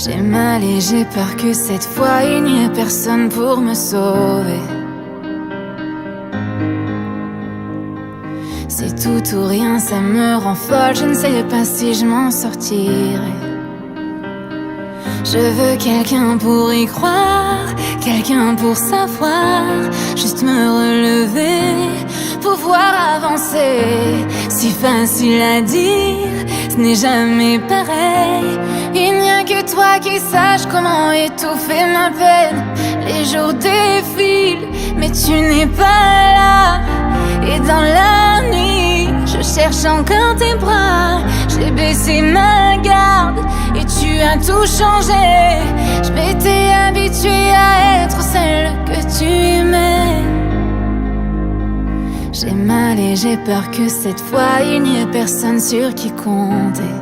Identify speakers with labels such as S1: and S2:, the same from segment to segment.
S1: J'ai mal et j'ai peur que cette fois il n'y ait personne pour me sauver. C'est tout ou rien, ça me rend folle, je ne sais pas si je m'en sortirai. Je veux quelqu'un pour y croire, quelqu'un pour savoir, juste me relever, pouvoir avancer. Si facile à dire, ce n'est jamais pareil. Il n'y a que toi qui saches comment étouffer ma peine. Les jours défilent, mais tu n'es pas là. Et dans la nuit, je cherche encore tes bras. J'ai baissé ma garde et tu as tout changé. Je m'étais habituée à être celle que tu aimais. J'ai mal et j'ai peur que cette fois il n'y ait personne sur qui compter.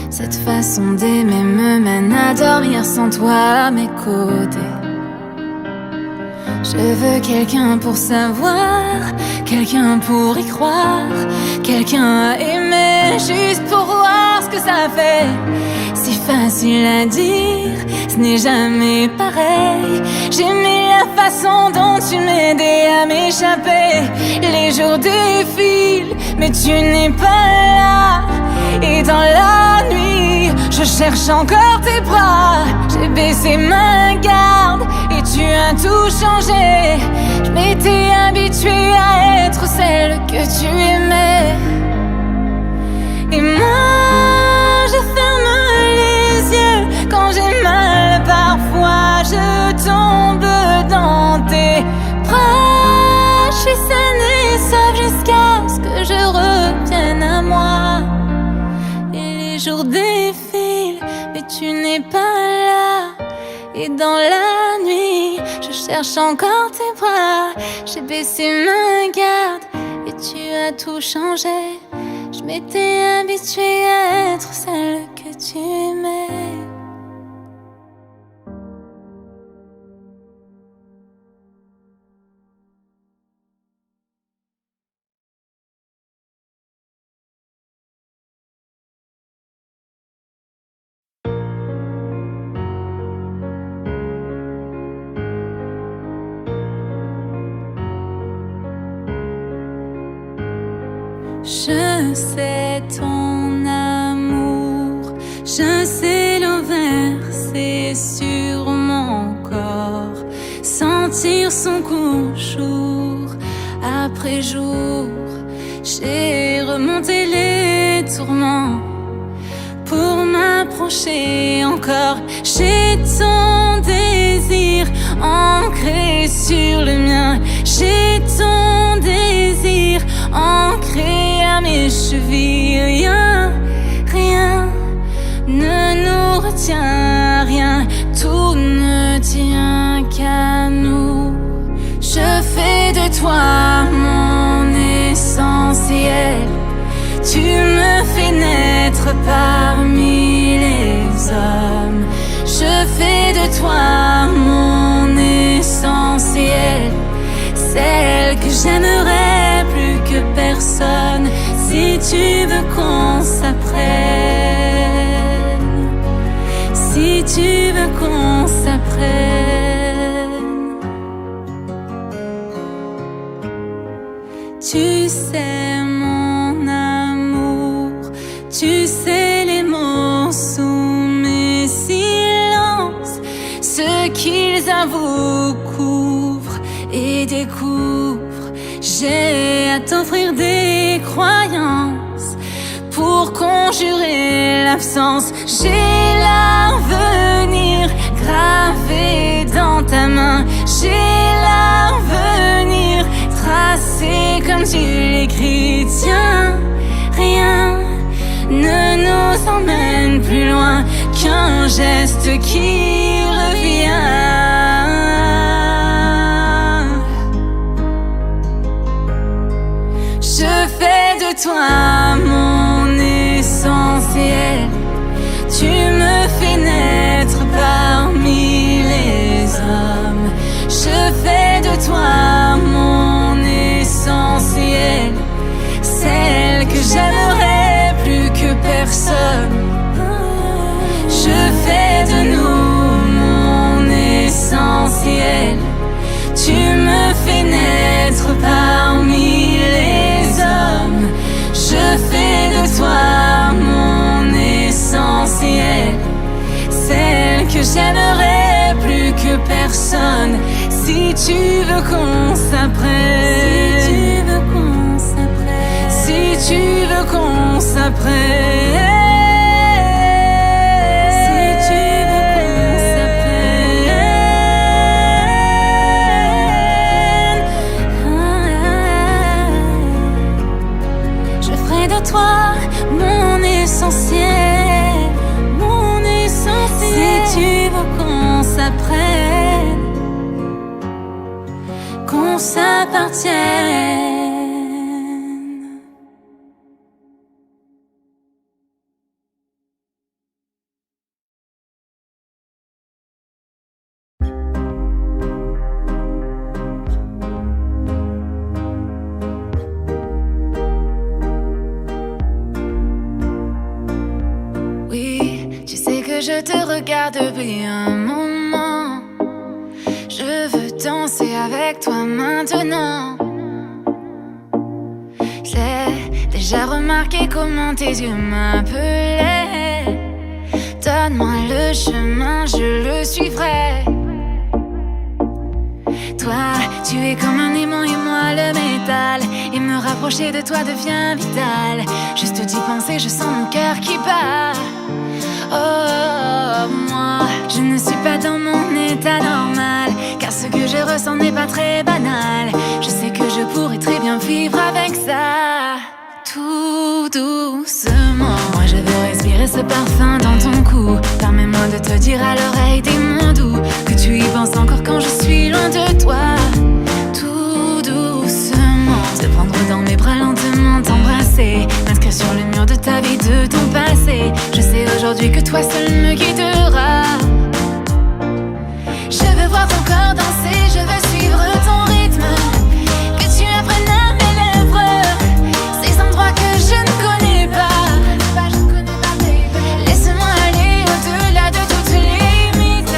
S1: Cette façon d'aimer me mène à dormir sans toi à mes côtés. Je veux quelqu'un pour savoir, quelqu'un pour y croire, quelqu'un à aimer juste pour voir ce que ça fait. Si facile à dire, ce n'est jamais pareil. J'aimais la façon dont tu m'aidais à m'échapper. Les jours défilent, mais tu n'es pas là. Et dans la nuit, je cherche encore tes bras. J'ai baissé ma garde et tu as tout changé. Je m'étais habituée à être celle que tu aimais. Et moi, je ferme les yeux quand j'ai mal. Parfois, je tombe dans tes bras. Je suis saine et sauve jusqu'à ce que je revienne à moi. Les jours défilent, mais tu n'es pas là. Et dans la nuit, je cherche encore tes bras. J'ai baissé ma garde et tu as tout changé. Je m'étais habituée à être celle que tu aimais. Je sais ton amour, je sais l'enverser sur mon corps, sentir son cou jour après jour. J'ai remonté les tourments pour m'approcher encore. J'ai ton désir ancré sur le mien. J'ai ton désir ancré à mes chevilles. Rien, rien ne nous retient, rien, tout ne tient qu'à nous. Je fais de toi mon essentiel. Tu me fais naître parmi les hommes. Je fais de toi mon essentiel, celle que j'aimerais plus que personne. Si tu veux qu'on s'apprenne, si tu veux qu'on s'apprenne. Tu sais mon amour, tu sais les mots sous mes silences, ce qu'ils avouent, couvrent et découvrent. J'ai à t'offrir des croyances pour conjurer l'absence. J'ai l'avenir gravé dans ta main. J'ai l'avenir tracé comme tu l'écris. Tiens, rien ne nous emmène plus loin qu'un geste qui revient. Je fais de toi mon essentiel. Tu me fais naître parmi les hommes. Je fais de toi mon essentiel, celle que j'aimerais plus que personne. personne. Si tu veux qu'on s'apprenne, si tu veux qu'on s'apprenne, si tu veux qu'on s'apprenne. Toi, mon essentiel, mon essentiel. Si tu veux qu'on s'apprenne, qu'on s'appartienne. Je te regarde depuis un moment. Je veux danser avec toi maintenant. J'ai déjà remarqué comment tes yeux m'appelaient. Donne-moi le chemin, je le suivrai. Toi, tu es comme un aimant et moi le métal. Et me rapprocher de toi devient vital. Juste d'y penser, je sens mon cœur qui bat. Oh, moi, je ne suis pas dans mon état normal, car ce que je ressens n'est pas très banal. Je sais que je pourrais très bien vivre avec ça. Tout doucement, moi je veux respirer ce parfum dans ton cou. Permets-moi de te dire à l'oreille des mots doux, que tu y penses encore quand je suis loin de toi. Tout doucement, te prendre dans mes bras lentement, t'embrasser, m'inscrire sur le mur de ta vie, de ton passé. Je sais aujourd'hui que toi seul me guidera. Je veux voir ton corps danser, je veux suivre ton rythme. Que tu apprennes à mes lèvres ces endroits que je ne connais pas. Laisse-moi aller au-delà de toutes les limites,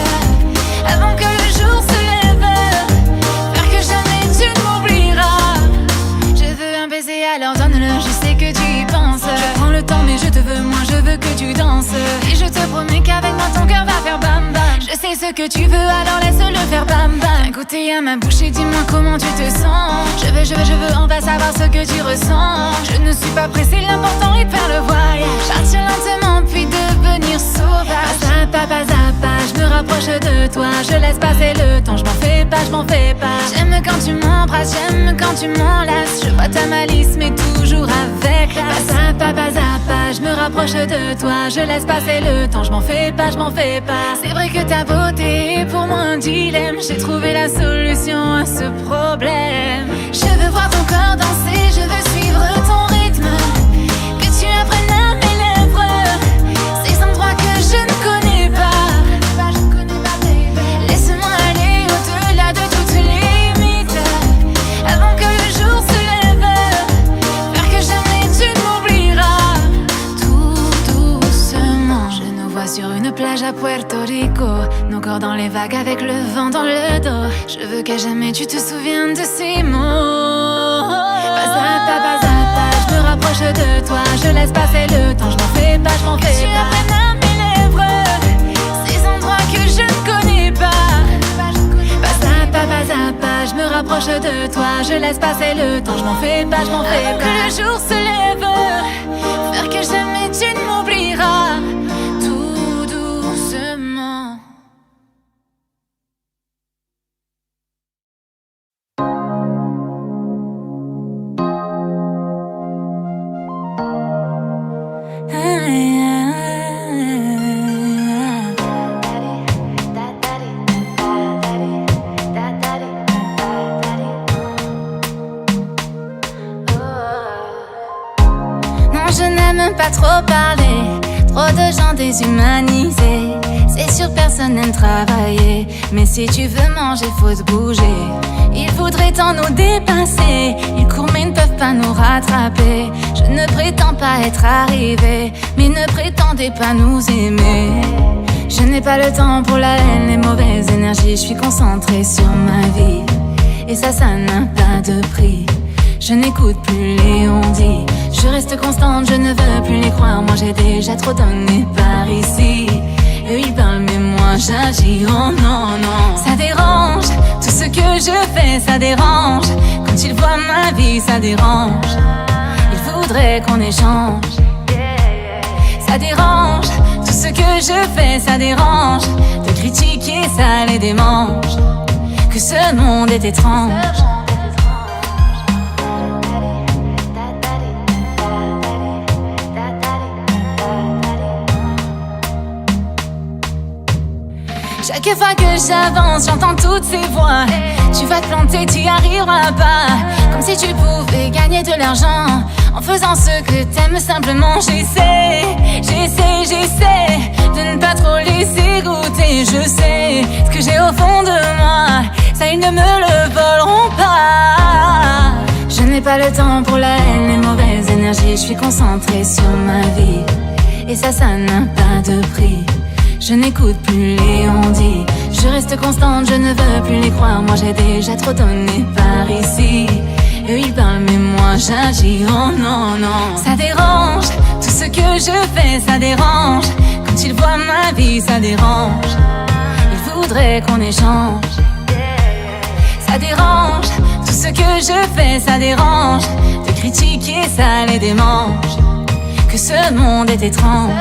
S1: avant que le jour se lève, faire que jamais tu ne m'oublieras. Je veux un baiser, alors donne-le, je sais que tu y penses. Je prends le temps mais je te veux, moi je veux que tu danses. Et je te promets qu'avec moi ton cœur va faire bam bam. Je sais ce que tu veux, alors laisse-le faire bam bam. Goûter à ma bouche et dis-moi comment tu te sens. Je veux, on va savoir ce que tu ressens. Je ne suis pas pressée, l'important est de faire le voyage. Partir lentement puis devenir sauvage. Pas à pas, je me rapproche de toi. Je laisse passer le temps, je m'en fais pas, je m'en fais pas. J'aime quand tu m'embrasses, j'aime quand tu m'enlaces. Je vois ta malice mais toujours avec classe. Pas à pas, je me rapproche de toi. Je laisse passer le temps, je m'en fais pas, je m'en fais pas. C'est vrai que ta beauté est pour moi un dilemme. J'ai trouvé la solution à ce problème. Je veux voir ton corps danser, je veux suivre ton rythme. Que tu apprennes à mes lèvres ces endroits que je ne connais pas. Laisse-moi aller au-delà de toutes les limites, avant que le jour se lève, faire que jamais tu ne m'oublieras. Tout doucement, je nous vois sur une plage à Puerto Rico, nos corps dans les vagues avec le vent dans le dos. Je veux qu'à jamais tu te souviennes de ces mots. Pas à pas, je me rapproche de toi. Je laisse passer le temps, je m'en fais pas, je m'en fais pas. Que tu apprennes à mes lèvres ces endroits que je ne connais pas. Pas à pas, je me rapproche de toi. Je laisse passer le temps, je m'en fais pas, je m'en fais pas. Que le jour se lève, faire que jamais tu ne m'oublieras. Tout doucement. Pas trop parler, trop de gens déshumanisés. C'est sûr personne n'aime travailler, mais si tu veux manger faut te bouger. Ils voudraient tant nous dépasser, ils courent mais ne peuvent pas nous rattraper. Je ne prétends pas être arrivé, mais ne prétendez pas nous aimer. Je n'ai pas le temps pour la haine, les mauvaises énergies. Je suis concentrée sur ma vie, et ça n'a pas de prix. Je n'écoute plus les on-dit, je reste constante, je ne veux plus les croire. Moi j'ai déjà trop donné par ici. Eux ils parlent mais moi j'agis, oh non non. Ça dérange je fais, ça dérange. Quand il voit ma vie, ça dérange. Il voudrait qu'on échange. Ça dérange, tout ce que je fais, ça dérange. De critiquer, ça les démange. Que ce monde est étrange. Chaque fois que j'avance, j'entends toutes ces voix. Tu vas te planter, tu y arriveras pas. Comme si tu pouvais gagner de l'argent en faisant ce que t'aimes simplement. J'essaie de ne pas trop laisser goûter. Je sais ce que j'ai au fond de moi, ça ils ne me le voleront pas. Je n'ai pas le temps pour la haine, les mauvaises énergies. Je suis concentrée sur ma vie, et ça n'a pas de prix. Je n'écoute plus les on-dit. Je reste constante, je ne veux plus les croire. Moi j'ai déjà trop donné par ici. Eux ils parlent mais moi j'agis. Oh non, non. Ça dérange, tout ce que je fais ça dérange. Quand ils voient ma vie ça dérange. Ils voudraient qu'on échange. Ça dérange, tout ce que je fais ça dérange. De critiquer ça les démange. Que ce monde est étrange.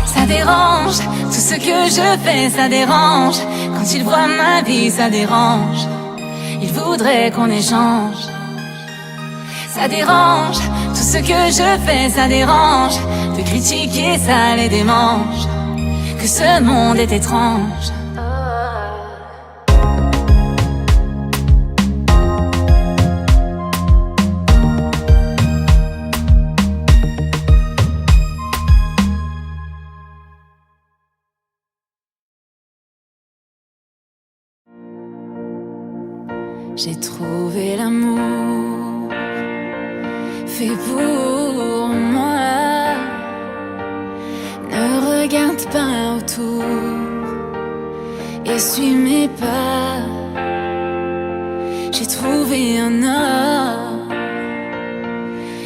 S1: Ça dérange, tout ce que je fais, ça dérange. Quand ils voient ma vie, ça dérange. Ils voudraient qu'on échange. Ça dérange, tout ce que je fais, ça dérange. De critiquer, ça les démange. Que ce monde est étrange. J'ai trouvé l'amour fait pour moi. Ne regarde pas autour et suis mes pas. J'ai trouvé un homme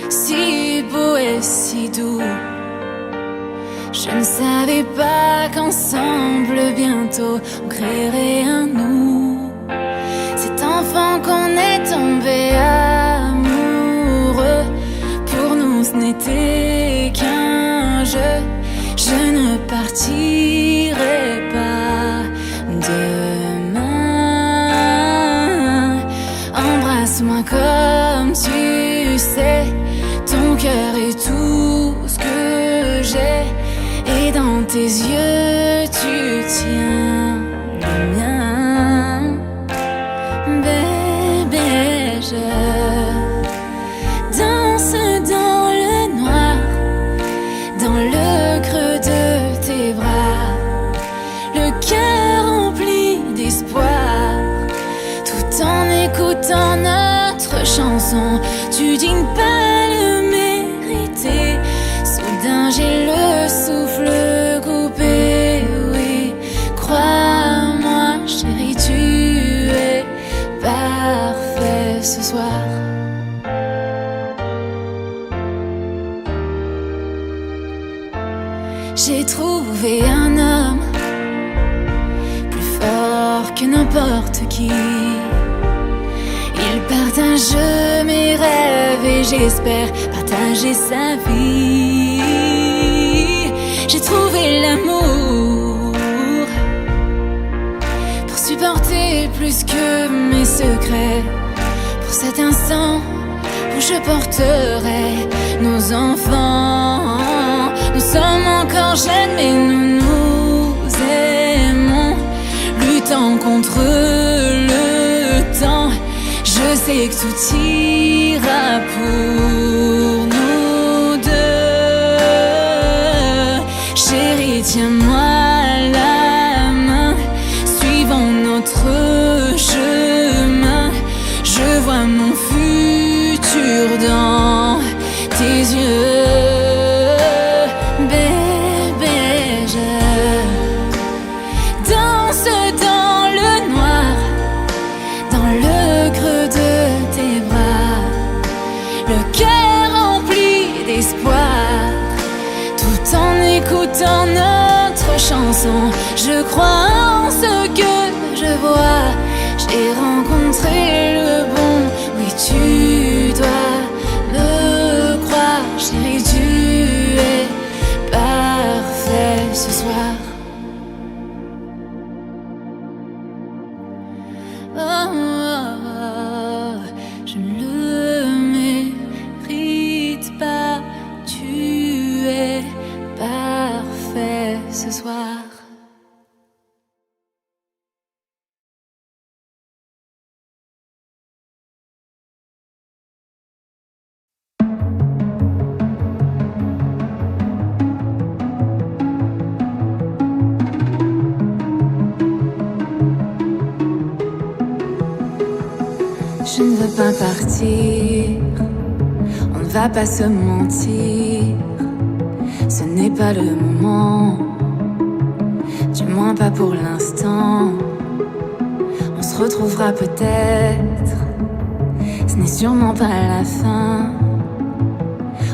S1: si beau et si doux. Je ne savais pas qu'ensemble bientôt on créerait un nous. Enfant qu'on est tombé amoureux, pour nous ce n'était qu'un jeu. Je ne partirai pas demain. Embrasse-moi comme tu sais. Ton cœur est tout ce que j'ai, et dans tes yeux tu tiens le mien. Bébé, je danse dans le noir, dans le creux de tes bras, le cœur rempli d'espoir, tout en écoutant notre chanson. Tu dignes pas le mériter, soudain j'ai le souffle coupé. Oui, crois-moi chérie, tu es parfait ce soir. J'ai trouvé un homme plus fort que n'importe qui. Il partage mes rêves et j'espère partager sa vie. J'ai trouvé l'amour pour supporter plus que mes secrets. Pour cet instant où je porterai nos enfants. Nous sommes encore jeunes mais nous nous aimons, luttant contre le temps. Je sais que tout ira pour nous deux. Chérie, tiens-moi la main, suivons notre chemin. Je vois mon futur dans tes yeux. Bébé, je danse dans le noir, dans le creux de tes bras, le cœur rempli d'espoir, tout en écoutant notre chanson. Je crois en ce que je vois, j'ai montrer le bon. Oui, tu dois me croire, chérie, tu es parfait ce soir. Oh, oh, oh, je ne le mérite pas, tu es parfait ce soir. Je ne veux pas partir, on ne va pas se mentir. Ce n'est pas le moment, du moins pas pour l'instant. On se retrouvera peut-être, ce n'est sûrement pas la fin.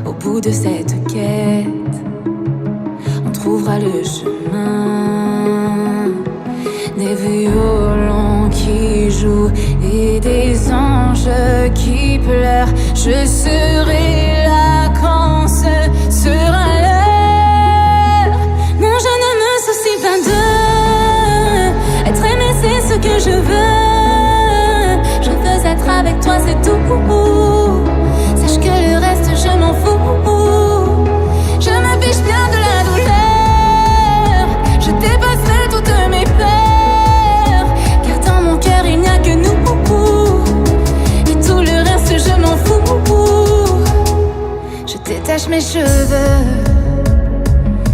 S1: Au bout de cette quête, on trouvera le chemin. Des violons qui jouent et des anges qui pleurent. Je serai là quand ce sera l'heure. Non, je ne me soucie pas de être aimé, c'est ce que je veux. Je veux être avec toi, c'est tout. Sache que le reste, je m'en fous. Je me fiche bien de la douleur. Je dépasserai toutes mes peurs. Il n'y a que nous, et tout le reste je m'en fous. Je détache mes cheveux,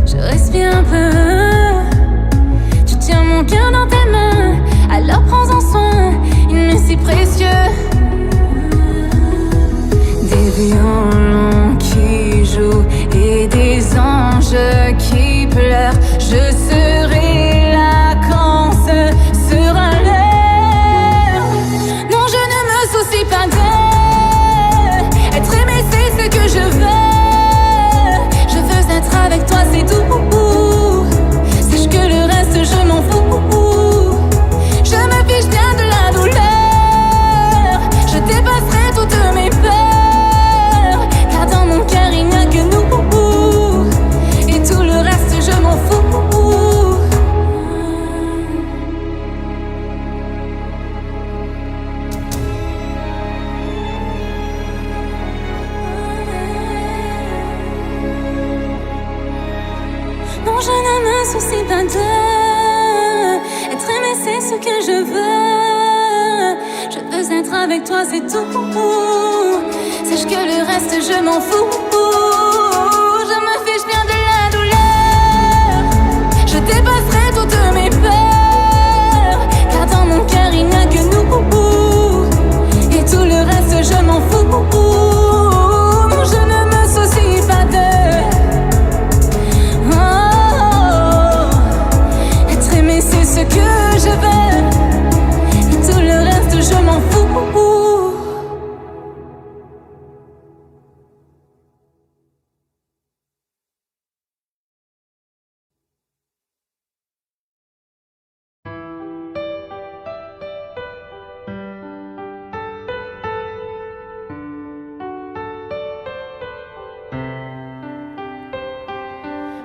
S1: je respire un peu. Tu tiens mon cœur dans tes mains, alors prends-en soin, il m'est si précieux. Des violons qui jouent et des anges qui pleurent. Je serai là quand ce sera l'heure. Pas de être aimé, c'est ce que je veux. Je veux être avec toi, c'est tout. Sache que le reste, je m'en fous. Je me fiche bien de la douleur. Je dépasserai toutes mes peurs. Car dans mon cœur, il n'y a que nous. Et tout le reste, je m'en fous. Je ne me soucie pas de être aimé, c'est ce que je veux. Je veux être avec toi, c'est tout. Sache que le reste, je m'en fous. Je me fiche bien de la douleur. Je dépasserai toutes mes peurs. Car dans mon cœur, il n'y a que nous. Et tout le reste, je m'en fous. Non, je ne me soucie pas de c'est ce que je veux, et tout le reste je m'en fous.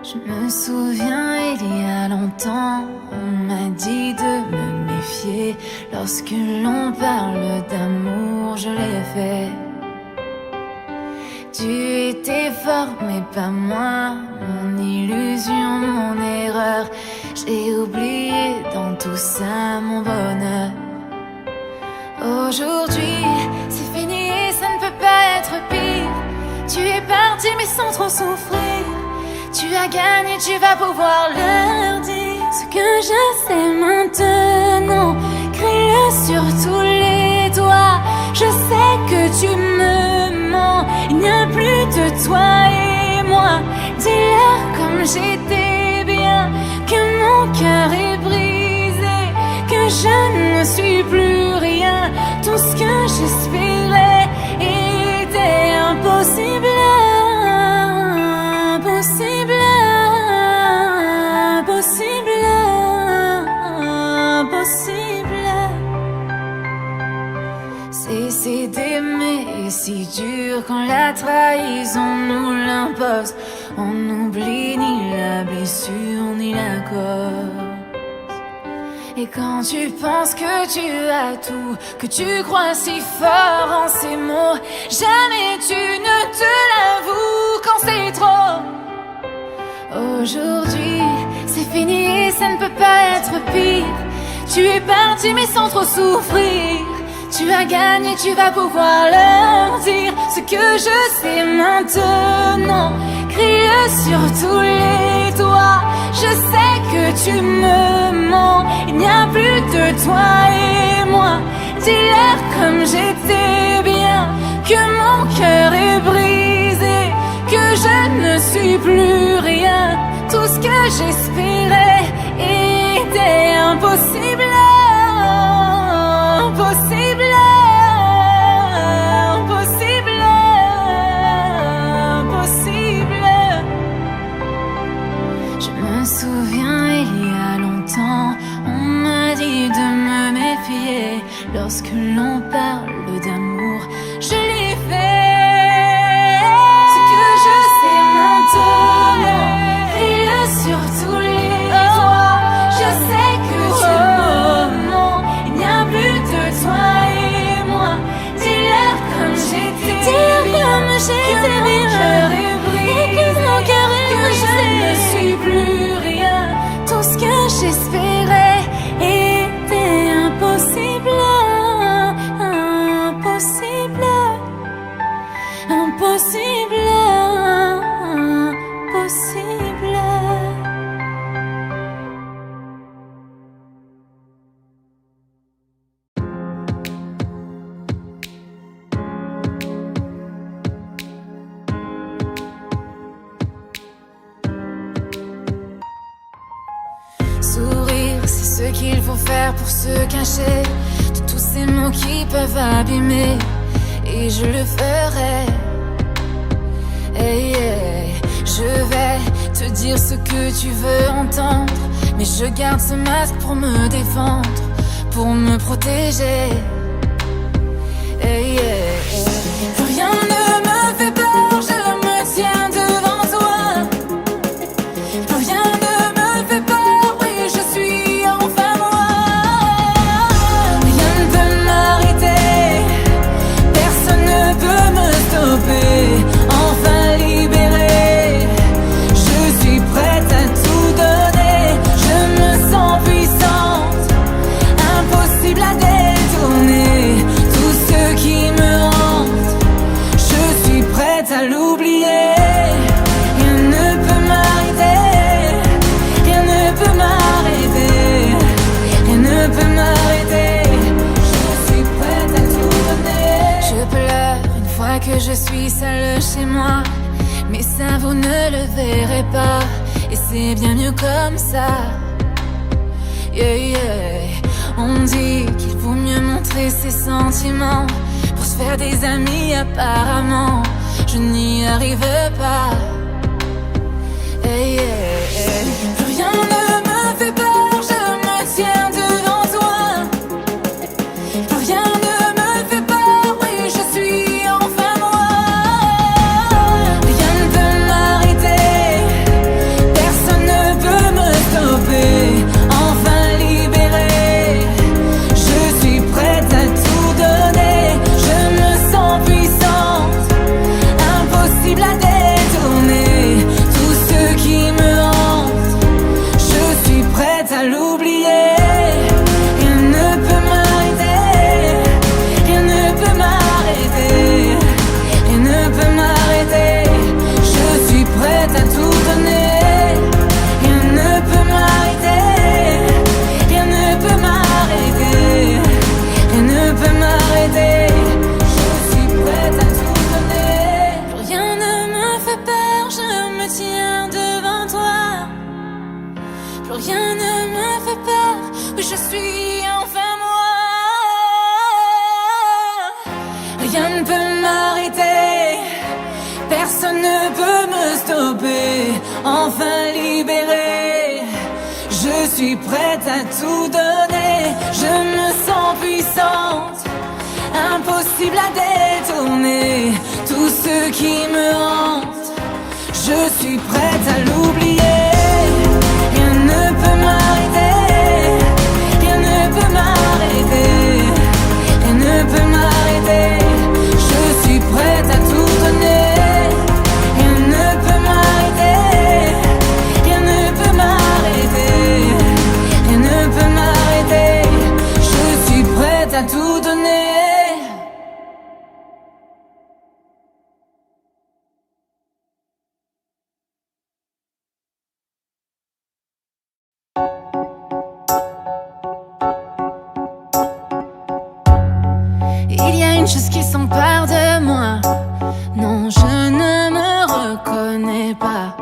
S1: Je me souviens, il y a longtemps, on m'a dit de me méfier. Lorsque l'on parle d'amour, je l'ai fait. Tu étais fort, mais pas moi. Mon illusion, mon erreur. J'ai oublié dans tout ça mon bonheur. Aujourd'hui, c'est fini et ça ne peut pas être pire. Tu es parti, mais sans trop souffrir. Tu as gagné, tu vas pouvoir leur dire ce que je sais maintenant. Crie-le sur tous les toits. Je sais que tu me mens. Il n'y a plus de toi et moi. Dis-leur comme j'étais bien, que mon cœur est brisé, que je ne suis plus rien. Tout ce que j'espérais était impossible. Impossible, impossible, impossible. c'est d'aimer si dur quand la trahison nous l'impose. On n'oublie ni la blessure ni la cause. Et quand tu penses que tu as tout, que tu crois si fort en ces mots, jamais tu ne te l'avoues quand c'est trop. Aujourd'hui, c'est fini et ça ne peut pas être pire. Tu es parti mais sans trop souffrir. Tu as gagné, tu vas pouvoir leur dire ce que je sais maintenant. Crie-le sur tous les toits. Je sais que tu me mens. Il n'y a plus de toi et moi. Dis-leur comme j'étais bien, que mon cœur est brisé, que je ne suis plus rien. Tout ce que j'espérais était impossible. Impossible, impossible, impossible. Je me souviens il y a longtemps, on m'a dit de me méfier. Lorsque l'on parle d'amour, je l'ai fait. Ce que je sais maintenant, crie-le sur tous les toits. Je sais que tu me mens. Il n'y a plus de toi et moi. Dis-leur comme j'étais bien, que mon cœur est brisé, que je ne suis plus rien. Tout ce que j'espérais était impossible. Impossible, impossible, impossible. Sourire, c'est ce qu'il faut faire pour se cacher de tous ces mots qui peuvent abîmer. Et je le ferai. Hey, hey. Je vais te dire ce que tu veux entendre, mais je garde ce masque pour me défendre, pour me protéger. Hey, hey, hey. Plus rien ne me fait peur, je me tiens devant toi. Plus rien ne me fait peur, oui, je suis enfin moi. Rien ne peut m'arrêter, personne ne peut me stopper. Enfin libérée, je suis prête à tout donner. Je me sens puissante, impossible à détourner. Tout ce qui me hante, je suis prête à l'oublier. Rien ne peut m'arrêter, rien ne peut m'arrêter, rien ne peut m'arrêter. Je suis prête à tout donner. Je pleure une fois que je suis seule chez moi, mais ça vous ne le verrez pas, et c'est bien mieux comme ça. Yeah, yeah. On dit qu'il vaut mieux montrer ses sentiments pour se faire des amis. Apparemment, je n'y arrive pas. Hey, yeah, yeah. Plus rien ne me fait peur, je me tiens devant toi. Plus rien ne me fait peur, oui, je suis enfin moi. Rien ne peut m'arrêter, personne ne peut me stopper. Enfin libérée, je suis prête à tout donner. Je me sens puissante, impossible à détourner. Tout ce qui me hante, je suis prête à l'oublier. Rien ne peut m'arrêter, rien ne peut m'arrêter, rien ne peut m'arrêter. Je suis prête à tout donner. Rien ne peut m'arrêter, rien ne peut m'arrêter, rien ne peut m'arrêter. Je suis prête à tout donner. Plus rien ne me fait peur, je me tiens devant toi. Plus rien ne me fait peur, oui, je suis enfin moi. Rien ne peut m'arrêter, personne ne peut me stopper. Enfin libérée, je suis prête à tout donner. Je me sens puissante, impossible qui me hante. Je suis prête à l'oublier. Rien ne peut m'arrêter. Rien ne peut m'arrêter. Rien ne peut m'arrêter. Je suis prête à tout donner. Rien ne peut m'arrêter. Rien ne peut m'arrêter. Rien ne peut m'arrêter. Je suis prête à tout donner. Il y a une chose qui s'empare de moi. Non, je ne me reconnais pas.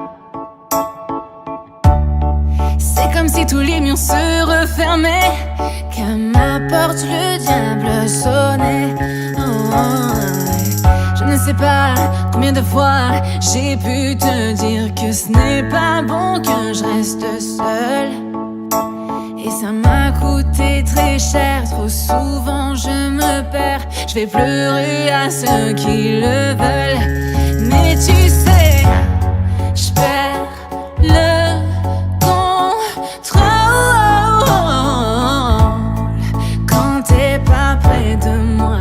S1: C'est comme si tous les murs se refermaient, qu'à ma porte le diable sonnait. Je ne sais pas combien de fois j'ai pu te dire que ce n'est pas bon que je reste seule. Et ça m'a coûté très cher, trop souvent je me perds. Je vais pleurer à ceux qui le veulent. Mais tu sais, je perds le contrôle quand t'es pas près de moi.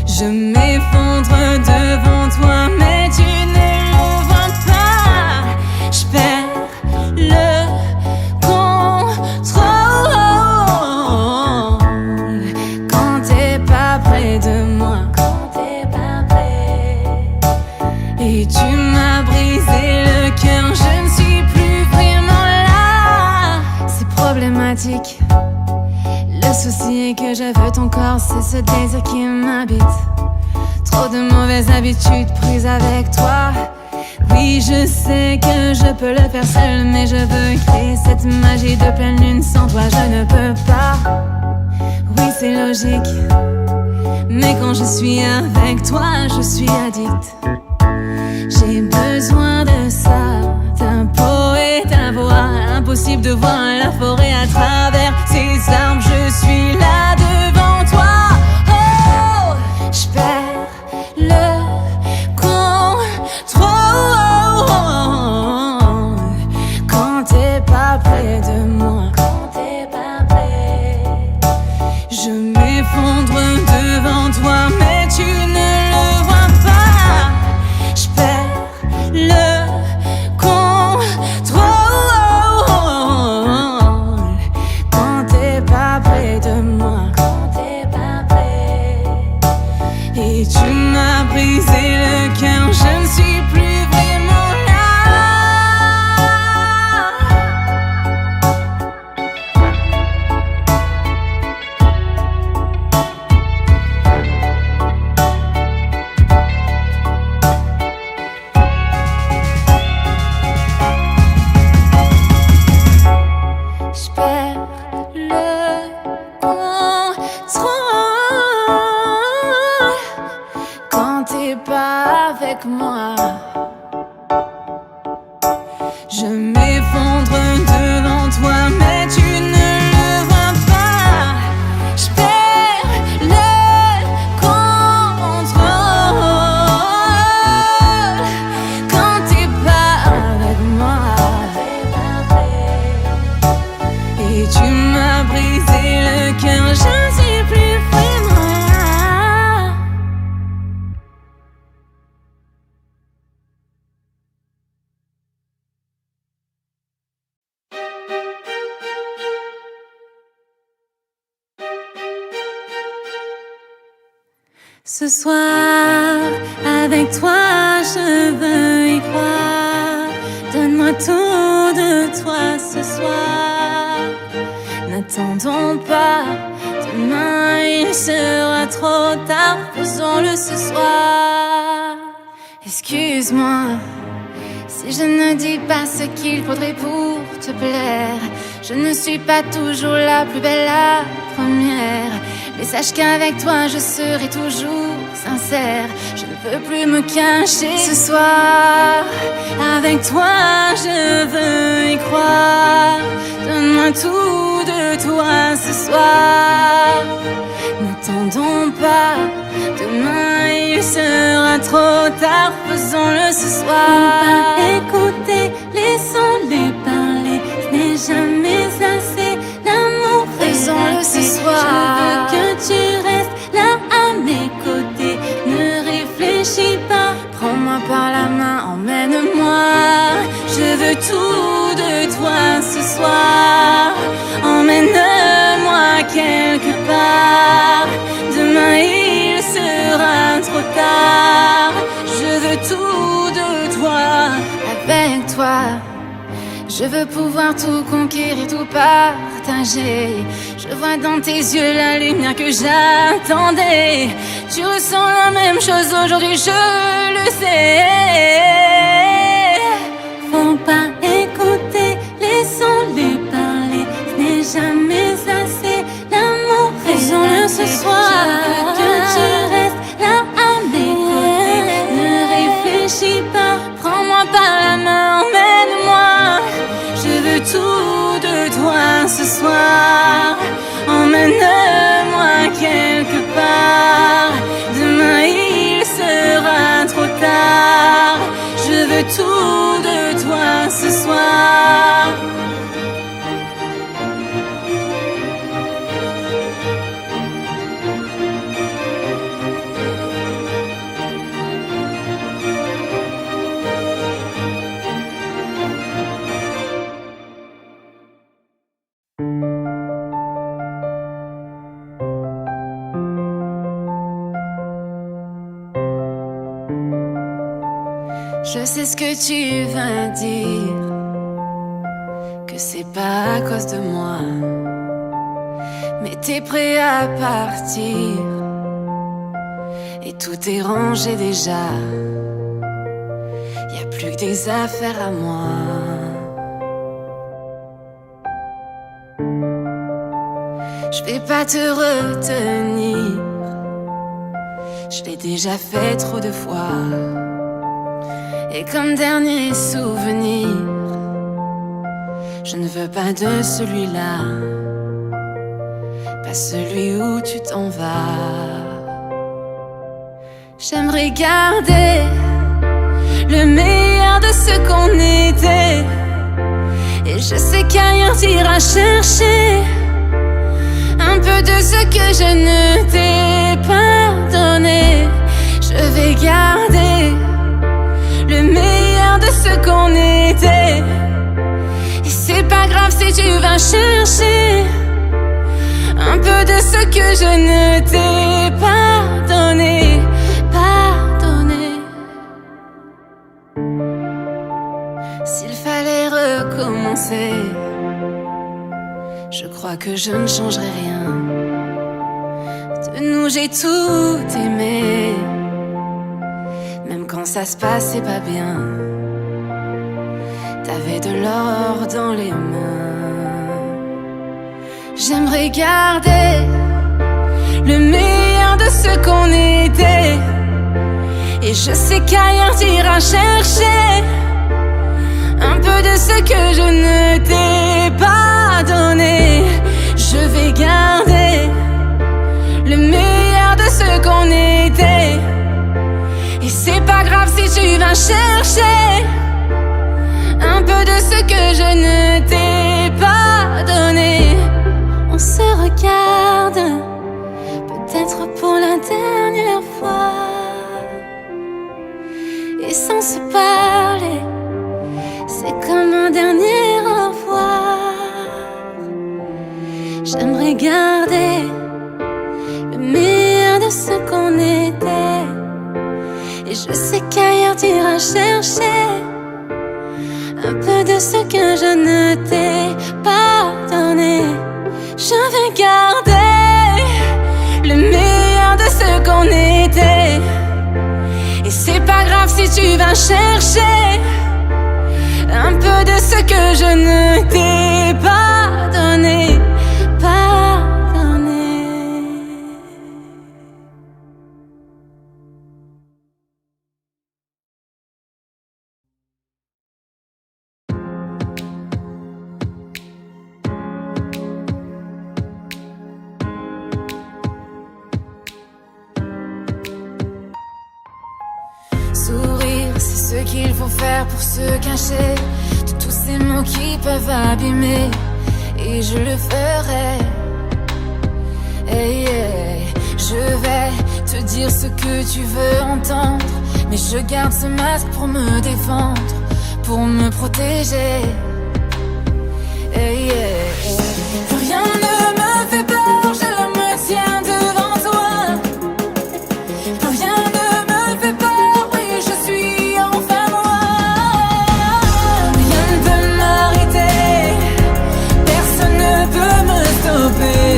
S1: Je m'effondre devant toi, mais tu ne le vois pas. Je perds le contrôle quand t'es pas près de moi. Et tu m'as brisé le cœur, je ne suis plus vraiment là. C'est problématique. Le souci est que je veux ton corps, c'est ce désir qui m'habite. Trop de mauvaises habitudes prises avec toi. Oui, je sais que je peux le faire seul, mais je veux créer cette magie de pleine lune. Sans toi, je ne peux pas. Oui, c'est logique, mais quand je suis avec toi, je suis addict. J'ai besoin de ça, ta peau et ta voix. Impossible de voir la forêt à travers ces arbres. Je suis là devant toi. Oh, je perds le contrôle quand t'es pas près de moi. Je m'effondre devant toi, mais tu ne le vois pas. Je perds le contrôle quand t'es pas près de moi. Et tu m'as brisé le cœur, je ne suis plus vraiment là. Je perds le contrôle quand t'es pas avec moi. Je m'effondre devant toi, mais tu ne le vois pas. Je perds le contrôle quand t'es pas avec moi. Et tu m'as brisé le cœur, je ne suis plus vraiment là. Ce soir, avec toi, je veux y croire. Donne-moi tout de toi ce soir. N'attendons pas, demain il sera trop tard. Faisons-le ce soir. Excuse-moi si je ne dis pas ce qu'il faudrait pour te plaire. Je ne suis pas toujours la plus belle, la première. Mais sache qu'avec toi je serai toujours sincère. Je ne peux plus me cacher. Ce soir, avec toi je veux y croire. Donne-moi tout de toi ce soir. N'attendons pas, demain il sera trop tard, faisons-le ce soir.
S2: Faut pas écouter, laissons-les parler, ce n'est jamais assez, l'amour
S1: faisons-le ce soir.
S2: Je veux que tu restes là à mes côtés, ne réfléchis pas.
S1: Prends-moi par la main, emmène-moi. Je veux tout de toi ce soir. Emmène-moi quelque part. Demain il sera trop tard. Je veux tout de toi. Avec toi, je veux pouvoir tout conquérir, tout partager. Je vois dans tes yeux la lumière que j'attendais. Tu ressens la même chose aujourd'hui, je le sais.
S2: Faut pas écouter, laissons-les parler, ce n'est jamais assez, l'amour
S1: faisons-le ce soir.
S2: Je veux que tu restes là à mes côtés, ne réfléchis pas.
S1: Prends-moi par la main, emmène-moi. Je veux tout de toi ce soir. Emmène-moi quelque part. Demain il sera trop tard. Je veux tout de toi ce soir. Je sais ce que tu vas dire, que c'est pas à cause de moi, mais t'es prêt à partir, et tout est rangé déjà. Y a plus que des affaires à moi. Je vais pas te retenir, je l'ai déjà fait trop de fois. Et comme dernier souvenir, je ne veux pas de celui-là, pas celui où tu t'en vas. J'aimerais garder le meilleur de ce qu'on était, et je sais qu'ailleurs t'iras chercher un peu de ce que je ne t'ai pas donné. Je vais garder le meilleur de ce qu'on était, et c'est pas grave si tu vas chercher un peu de ce que je ne t'ai pas donné, pardonné. S'il fallait recommencer, je crois que je ne changerai rien. De nous j'ai tout aimé, même quand ça se passait pas bien. T'avais de l'or dans les mains. J'aimerais garder le meilleur de ce qu'on était, et je sais qu'ailleurs t'iras chercher un peu de ce que je ne t'ai pas donné. Je vais garder le meilleur de ce qu'on était, et c'est pas grave si tu vas chercher un peu de ce que je ne t'ai pas donné.
S2: On se regarde, peut-être pour la dernière fois, et sans se parler, c'est comme un dernier au revoir. J'aimerais garder le meilleur de ce qu'on était, et je sais qu'ailleurs t'iras chercher un peu de ce que je ne t'ai pas donné. Je vais garder le meilleur de ce qu'on était, et c'est pas grave si tu vas chercher un peu de ce que je ne t'ai pas donné, pardonné.
S1: qu'il faut faire pour se cacher de tous ces mots qui peuvent abîmer. Et je le ferai. Hey, hey. Je vais te dire ce que tu veux entendre, mais je garde ce masque pour me défendre, pour me protéger. Hey, hey, hey. Rien ne me fait peur, je me tiens devant toi. Rien ne me fait peur, oui, je suis enfin moi. Rien ne peut m'arrêter, personne ne peut me stopper.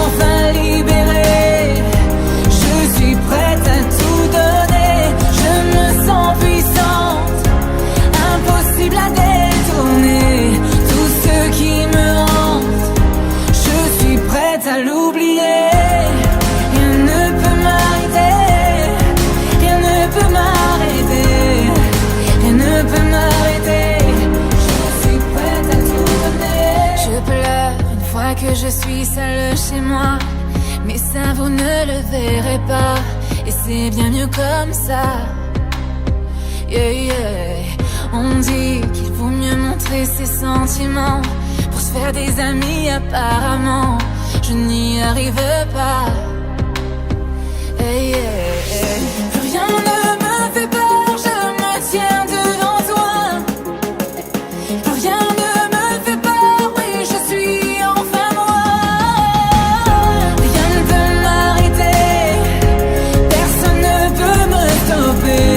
S1: Enfin libérée, je suis prête à tout donner. Je me sens puissante, impossible à détourner. Tout ce qui me hante, je suis prête à l'oublier. Rien ne peut m'arrêter, rien ne peut m'arrêter, rien ne peut m'arrêter. Je suis prête à tout donner. Je pleure une fois que je suis seule chez moi, mais ça vous ne le verrez pas, et c'est bien mieux comme ça. Yeah, yeah. On dit qu'il vaut mieux montrer ses sentiments pour se faire des amis. Apparemment, je n'y arrive pas. Hey, hey, hey. Plus rien ne me fait peur, je me tiens devant toi. Plus rien ne me fait peur, oui, je suis enfin moi. Rien ne peut m'arrêter, personne ne peut me stopper.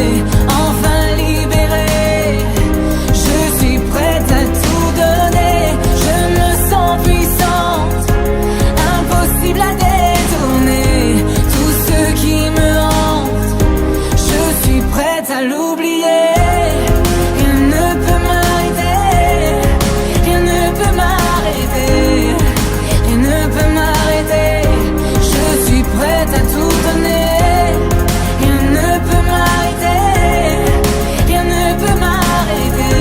S1: Enfin libérée, je suis prête à tout donner. Je me sens puissante, impossible à détourner. Tout ce qui me hante, je suis prête à l'oublier. Rien ne peut m'arrêter, rien ne peut m'arrêter, rien ne peut m'arrêter. Je suis prête à tout donner. Rien ne peut m'arrêter, rien ne peut m'arrêter,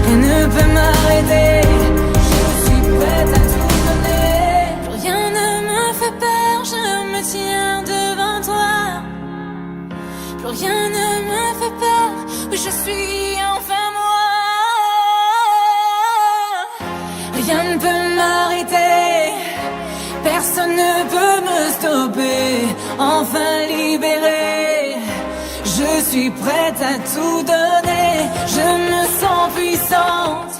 S1: rien ne peut m'arrêter. Je suis prête à tout donner. Plus rien ne me fait peur, je me tiens devant toi. Plus rien ne me fait peur, oui, je suis enfin moi. Rien ne peut m'arrêter, personne ne peut me stopper. Enfin libérée, je suis prête à tout donner. Je me sens puissante,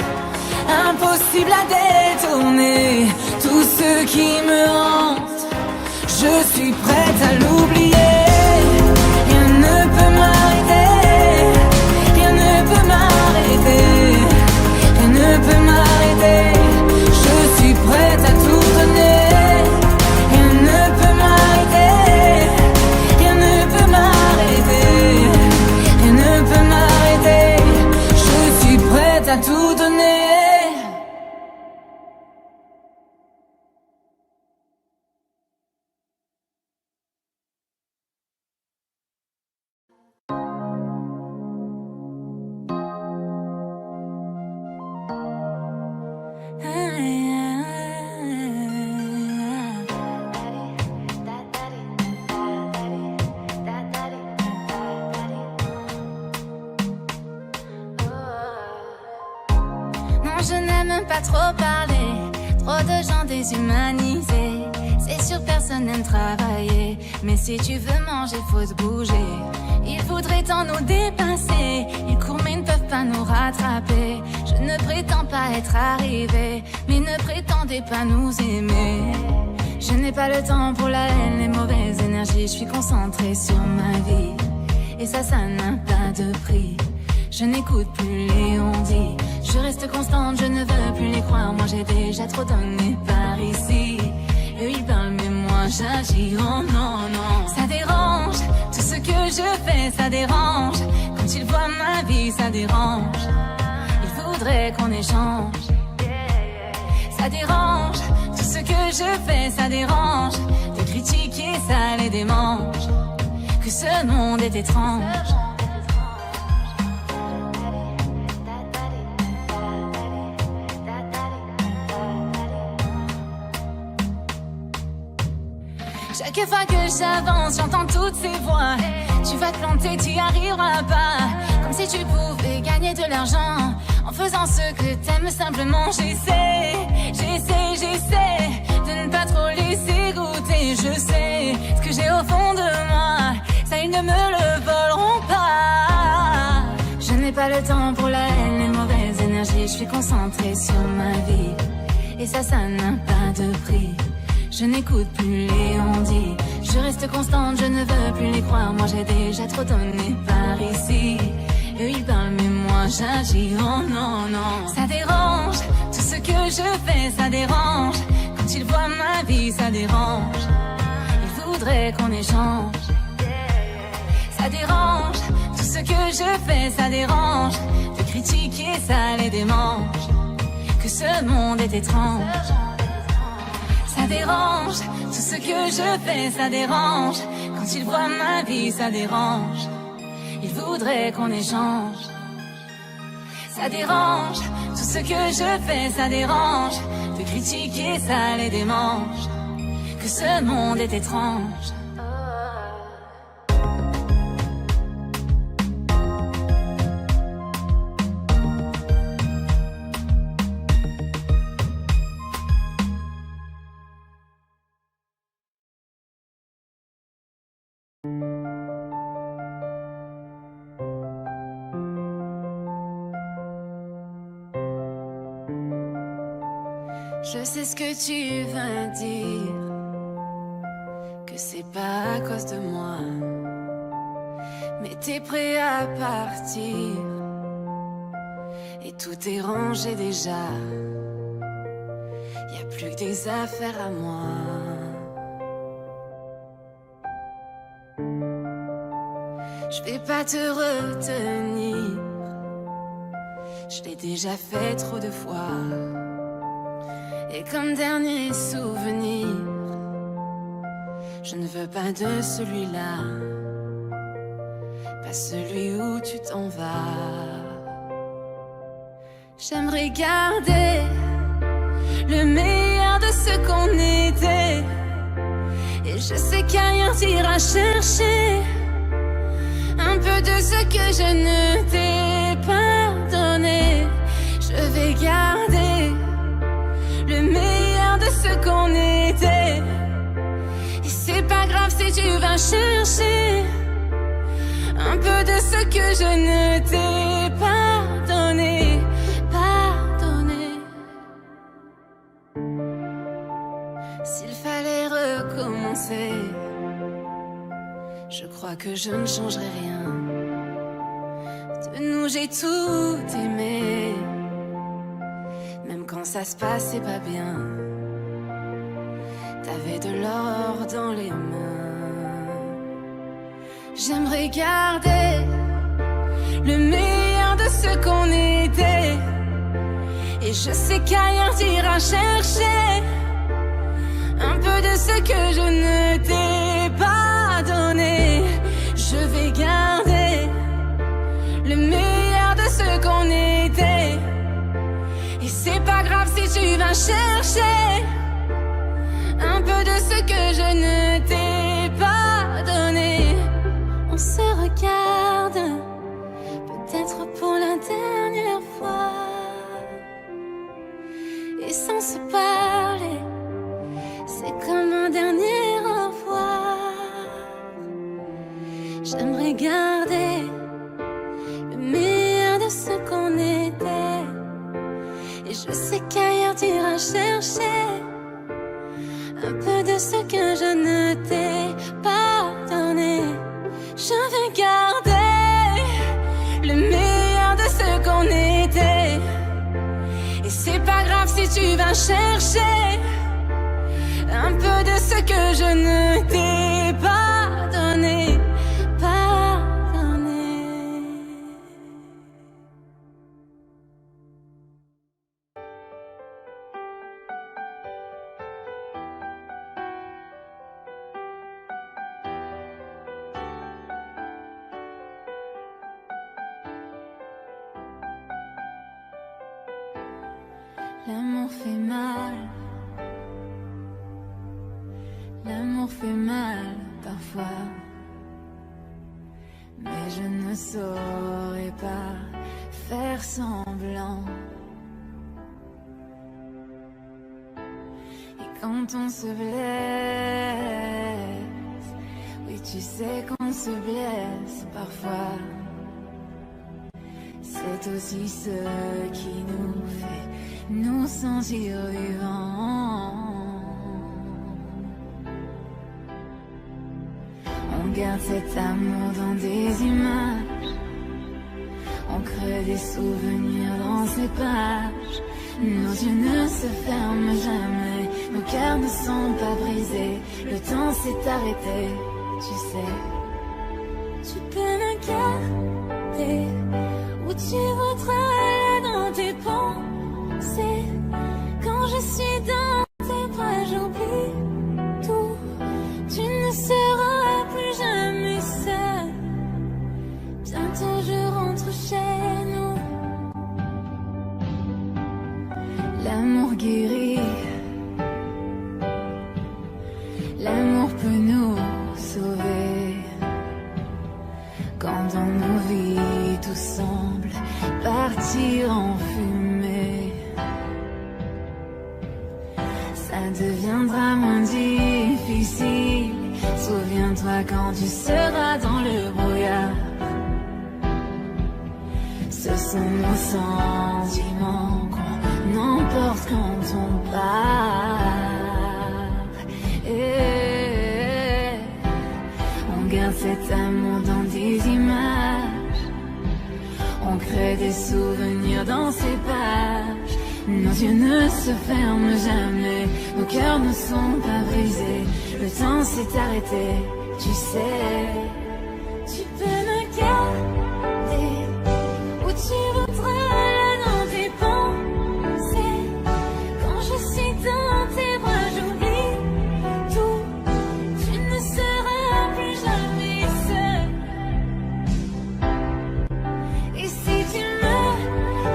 S1: impossible à détourner. Tout ce qui me hante, je suis prête à l'oublier. Rien ne peut m'arrêter, rien ne peut m'arrêter, rien ne peut m'arrêter. Je suis prête à tout donner. Rien ne peut m'arrêter, rien ne peut m'arrêter, rien ne peut m'arrêter. Je suis prête à tout donner. Non, je n'aime pas trop parler, trop de gens déshumanisés. C'est sûr, personne n'aime travailler, mais si tu veux manger, faut se bouger. Ils voudraient tant nous dépasser, ils courent mais ne peuvent pas nous rattraper. Je ne prétends pas être arrivé, mais ne prétendez pas nous aimer. Je n'ai pas le temps pour la haine, les mauvaises énergies. Je suis concentrée sur ma vie, et ça n'a pas de prix. Je n'écoute plus les on-dit, je reste constante, je ne veux plus les croire. Moi j'ai déjà trop donné par ici. Eux ils parlent mais moi j'agis, oh non non. Ça dérange, tout ce que je fais ça dérange. Quand ils voient ma vie ça dérange. Ils voudraient qu'on échange. Ça dérange, tout ce que je fais ça dérange. De critiquer ça les démange. Que ce monde est étrange. Chaque fois que j'avance, j'entends toutes ces voix. Tu vas te planter, tu y arriveras pas. Comme si tu pouvais gagner de l'argent en faisant ce que t'aimes simplement. J'essaie de ne pas trop laisser goûter. Je sais ce que j'ai au fond de moi, ça ils ne me le voleront pas. Je n'ai pas le temps pour la haine, les mauvaises énergies. Je suis concentrée sur ma vie, et ça n'a pas de prix. Je n'écoute plus les on-dit, je reste constante, je ne veux plus les croire. Moi j'ai déjà trop donné par ici. Eux ils parlent mais moi j'agis, oh non non. Ça dérange, tout ce que je fais ça dérange. Quand ils voient ma vie ça dérange. Ils voudraient qu'on échange. Ça dérange, tout ce que je fais ça dérange. De critiquer ça les démange. Que ce monde est étrange. Ça dérange, tout ce que je fais ça dérange. Quand ils voient ma vie ça dérange. Ils voudraient qu'on échange. Ça dérange, tout ce que je fais ça dérange. De critiquer ça les démange. Que ce monde est étrange. Je sais ce que tu vas dire, que c'est pas à cause de moi, mais t'es prêt à partir, et tout est rangé déjà. Y a plus que des affaires à moi. Je vais pas te retenir, je l'ai déjà fait trop de fois. Et comme dernier souvenir, je ne veux pas de celui-là, pas celui où tu t'en vas. J'aimerais garder le meilleur de ce qu'on était, et je sais qu'ailleurs t'iras chercher un peu de ce que je ne t'ai pas donné. Je vais garder le meilleur de ce qu'on était, et c'est pas grave si tu vas chercher un peu de ce que je ne t'ai pas donné. S'il fallait recommencer, je crois que je ne changerai rien. De nous j'ai tout aimé, même quand ça se passait pas bien. T'avais de l'or dans les mains. J'aimerais garder le meilleur de ce qu'on était, et je sais qu'ailleurs t'iras chercher un peu de ce que je ne t'ai pas donné. Je vais garder le meilleur de ce qu'on était, et c'est pas grave si tu vas chercher un peu de ce que je ne t'ai pas donné. On se regarde, peut-être pour la dernière fois, et sans se parler, c'est comme un dernier au revoir. J'aimerais garder le meilleur de ce qu'on était, et je sais qu'ailleurs t'iras chercher un peu de ce que je ne t'ai pas donné. Je vais garder le meilleur de ce qu'on était, et c'est pas grave si tu vas chercher un peu de ce que je ne t'ai pas donné. L'amour fait mal. L'amour fait mal parfois, mais je ne saurais pas faire semblant. Et quand on se blesse, oui tu sais qu'on se blesse parfois, c'est aussi ce qui nous fait nous sentir vivants. On garde cet amour dans des images, on crée des souvenirs dans ces pages. Nos yeux ne se ferment jamais, nos cœurs ne sont pas brisés. Le temps s'est arrêté, tu sais.
S2: Tu peux me garder où tu voudras dans tes pensées. Quand je suis dans tes bras, j'oublie tout. Tu ne seras plus jamais seul. Bientôt je rentre chez nous.
S1: L'amour guérit, l'amour peut nous sauver. Quand dans nos vies tout semble partir en fumée, ça deviendra moins difficile. Souviens-toi quand tu seras dans le brouillard. Ce sont nos sentiments qu'on emporte quand on part. Et on garde cet amour dans des images, on crée des souvenirs dans ces pages. Nos yeux ne se ferment jamais, nos cœurs ne sont pas brisés. Le temps s'est arrêté, tu sais.
S2: Tu peux me garder où tu voudras dans tes pensées. Quand je suis dans tes bras, j'oublie tout. Tu ne seras plus jamais seul. Et si tu me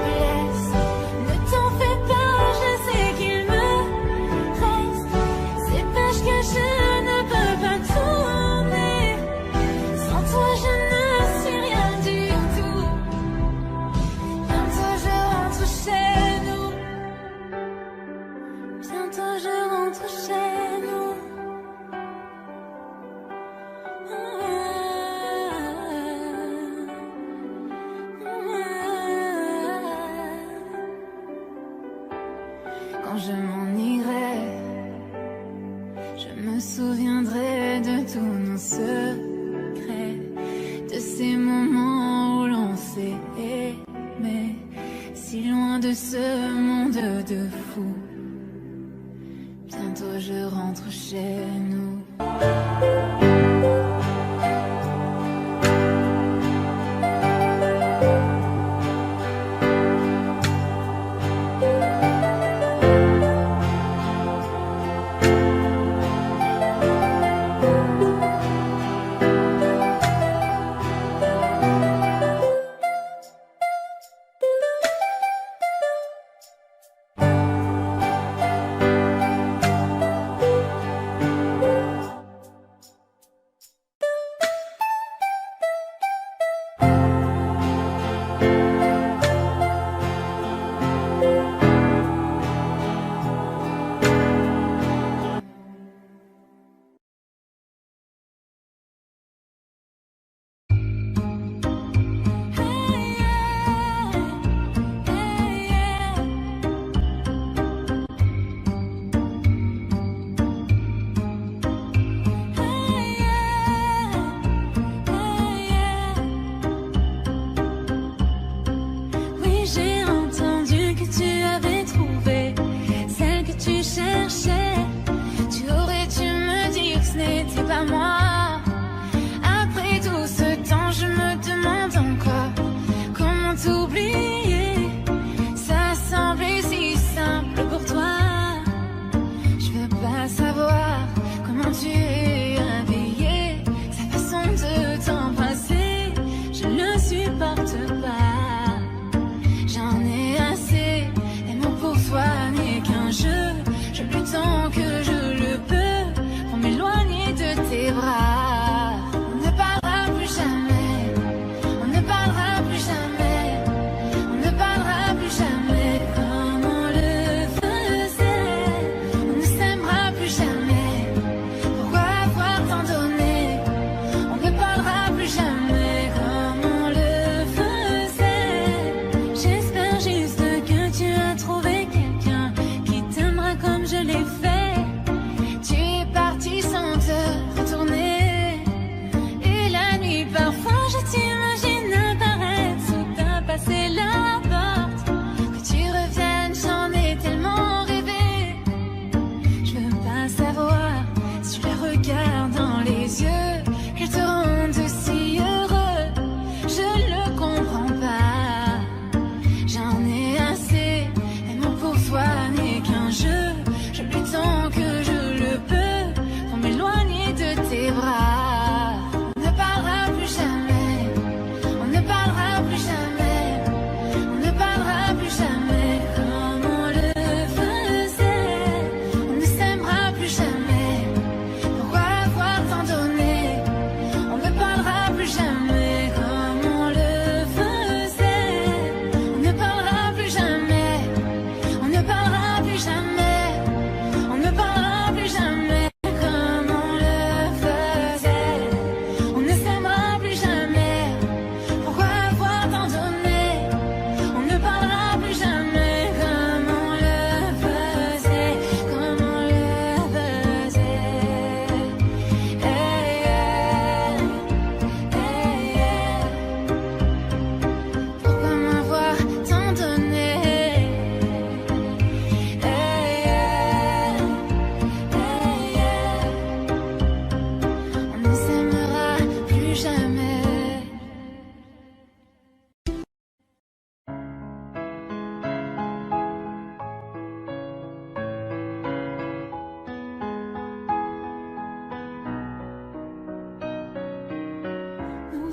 S2: blesses, ne t'en fais pas, je sais qu'il me reste ces pages que je ne peux pas tourner. Sans toi je ne suis rien du tout. Bientôt je rentre chez nous. Bientôt je rentre chez nous.
S1: Quand je m'en irai, je me souviendrai de tous nos secrets, de ces moments où l'on s'est aimé, si loin de ce monde de fous. Bientôt je rentre chez nous.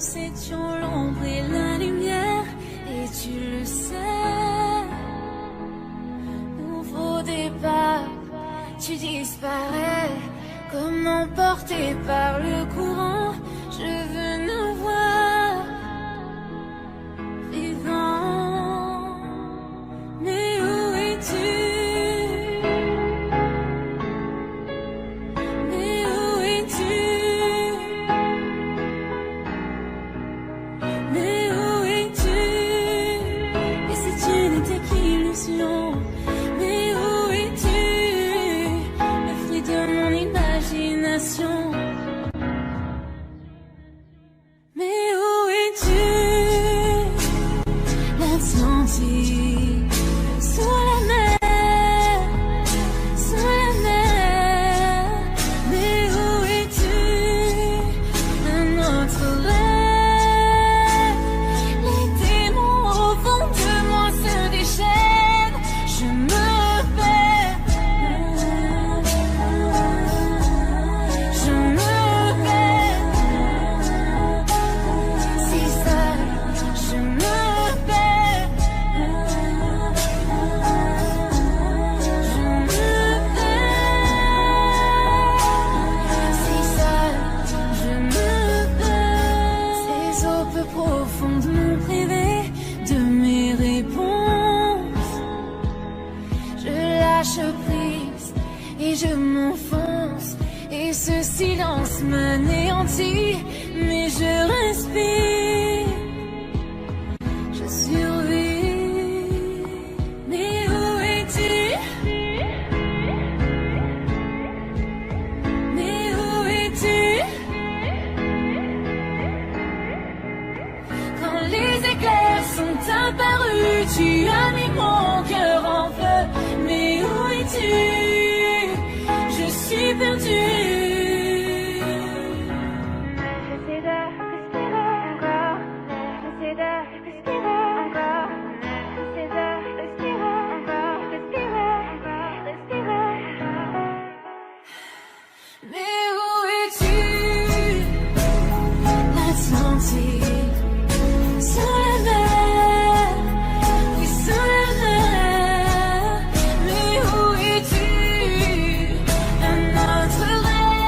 S2: Nous étions l'ombre et la lumière, et tu le sais. Nouveau départ, tu disparais, comme emporté par le courant. Je veux nous voir vivants. Mais où es-tu? Mais où es-tu? Mais où es-tu? Et si tu n'étais qu'illusion? Mais où es-tu? Le fruit de mon imagination. Mais où es-tu? L'Atlantique, sous la mer, sous la mer. Mais où es-tu? Un autre rêve. Les démons au fond de moi se déchaînent. Je me perds. Je me perds. Si seul, je me perds. Je me perds. Si seul, je me perds. Ces eaux peu profondes m'ont privé de mes réponses. Je lâche prise et je m'enfonce. Et ce silence m'anéantit. Mais je respire. Je survis. Mais où es-tu? Mais où es-tu? Quand les éclairs sont apparus, tu as mis mon cœur en feu. Mais où es-tu? Je suis perdue. J'essaie de respirer encore. J'essaie de respirer encore. J'essaie de respirer encore. Respirer encore. Respirer. Mais où es-tu? L'Atlantique, sous la mer, oui sous la mer. Mais où es-tu? Un autre rêve.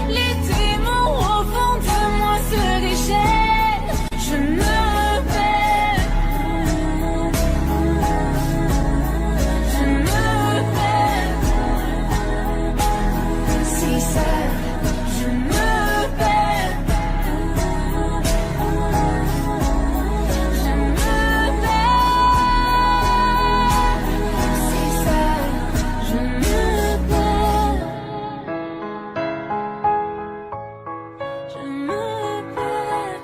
S2: Les démons au fond de moi se déchaînent. Je me perds. Je me perds. Si seul, je me perds. Je me perds. Si seul, je me perds. Je me perds.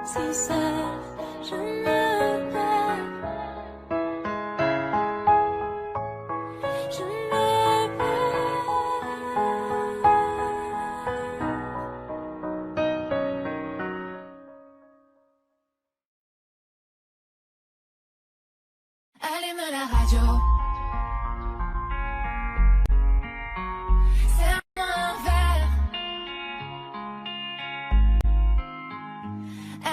S2: Si seul, je me perds. Je me Allume la radio. Serre-moi un verre.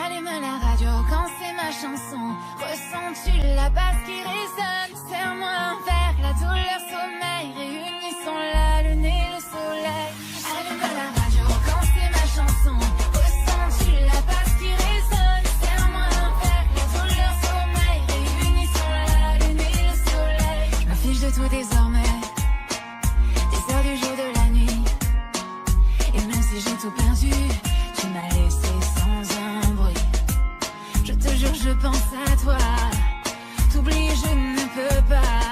S2: Allume la radio quand c'est ma chanson. Ressens-tu la basse qui résonne? Serre-moi un verre, la douleur sommeil. Réunissons la lune et le soleil. Allume la radio quand c'est ma chanson. Ressens-tu la basse qui résonne? Serre-moi un verre, la douleur sommeil. Réunissons la lune et le soleil. Je me fiche de tout désormais. Des heures du jour, de la nuit. Et même si j'ai tout perdu, tu m'as laissé sans un bruit. Je te jure, je pense à toi. T'oublier, je ne peux pas.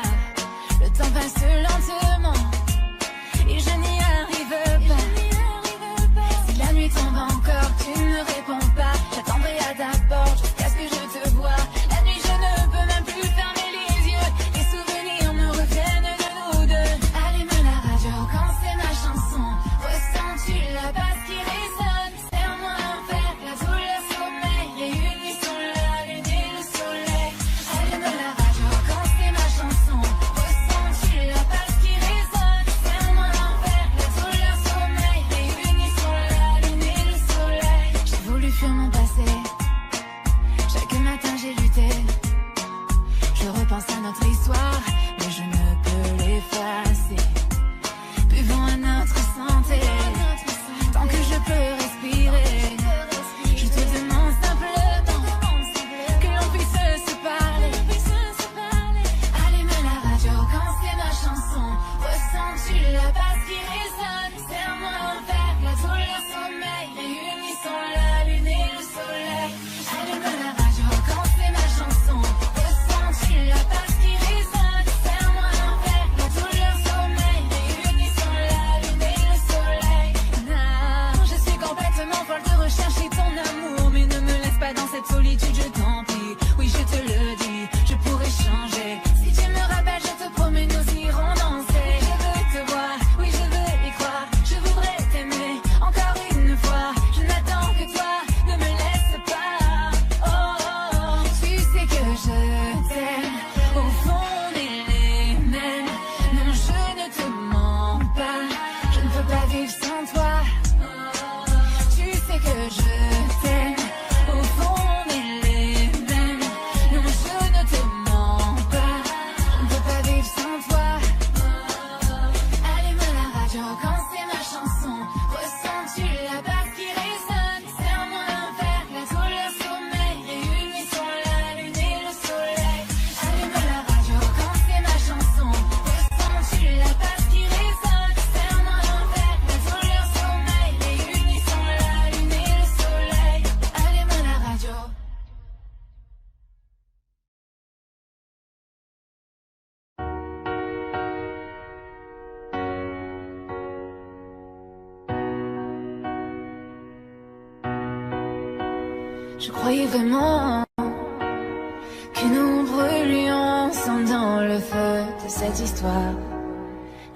S1: Je croyais vraiment que nous brûlions ensemble dans le feu de cette histoire.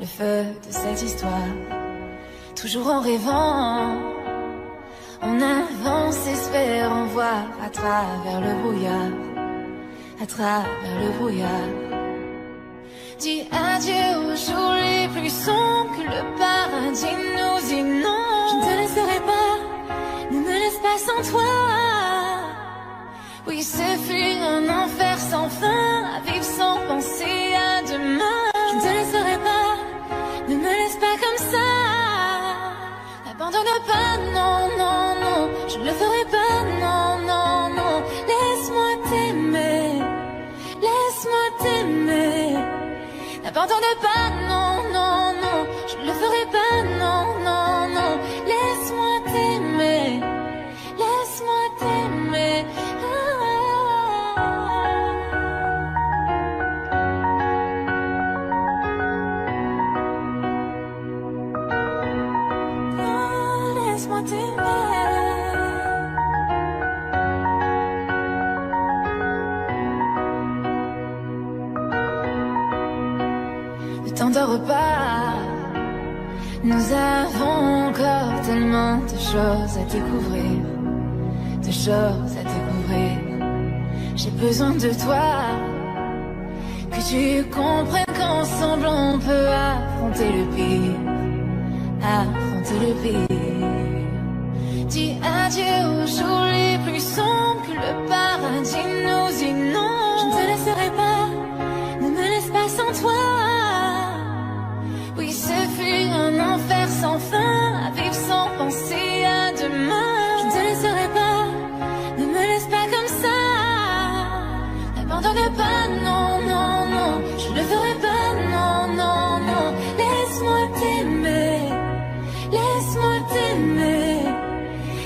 S1: Le feu de cette histoire. Toujours en rêvant, on avance, espérant voir à travers le brouillard. À travers le brouillard. Dis adieu aux jours les plus sombres, que le paradis nous inonde. Je ne te laisserai pas, ne me laisse pas sans toi. Oui, ce fut un enfer sans fin, à vivre sans penser à demain. Je ne te laisserai pas, ne me laisse pas comme ça. N'abandonne pas, non, non, non, je ne le ferai pas, non, non, non. Laisse-moi t'aimer, laisse-moi t'aimer. N'abandonne pas, non, non, non, je ne le ferai pas, non, non, non. Laisse-moi t'aimer, laisse-moi t'aimer. Laisse-moi t'aimer. Ne t'endors pas, nous avons encore tellement de choses à découvrir, de choses à découvrir. J'ai besoin de toi, que tu comprennes qu'ensemble on peut affronter le pire, affronter le pire. Dis adieu aux jours les plus sombres, que le paradis nous inonde. Je ne te laisserai pas, ne me laisse pas sans toi. Oui, ce fut un enfer sans fin, à vivre sans penser à demain. Je ne te laisserai pas, ne me laisse pas comme ça. N'abandonne pas, non, non, non, je ne le ferai pas, non, non, non. Laisse-moi t'aimer, laisse-moi t'aimer.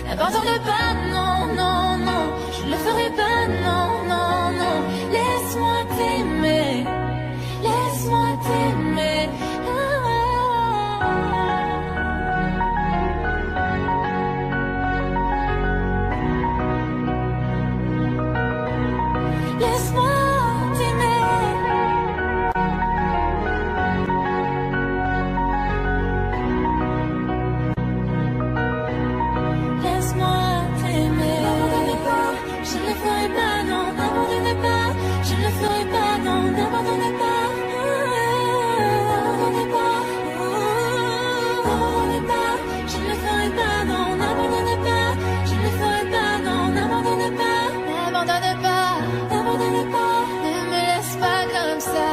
S1: N'abandonne pas, non, non, non, je ne le ferai pas, non, non, non. Laisse-moi t'aimer, laisse-moi t'aimer. Laisse-moi t'aimer. Laisse-moi t'aimer. N'abandonnez pas, je ne le ferai pas, non, n'abandonnez pas. Je ne le ferai pas, non, n'abandonnez pas. N'abandonnez pas. N'abandonnez pas, je ne le ferai pas, non, n'abandonnez pas. Je ne le ferai pas, non, n'abandonnez pas. N'abandonnez pas, n'abandonnez pas. Ne me laisse pas comme ça.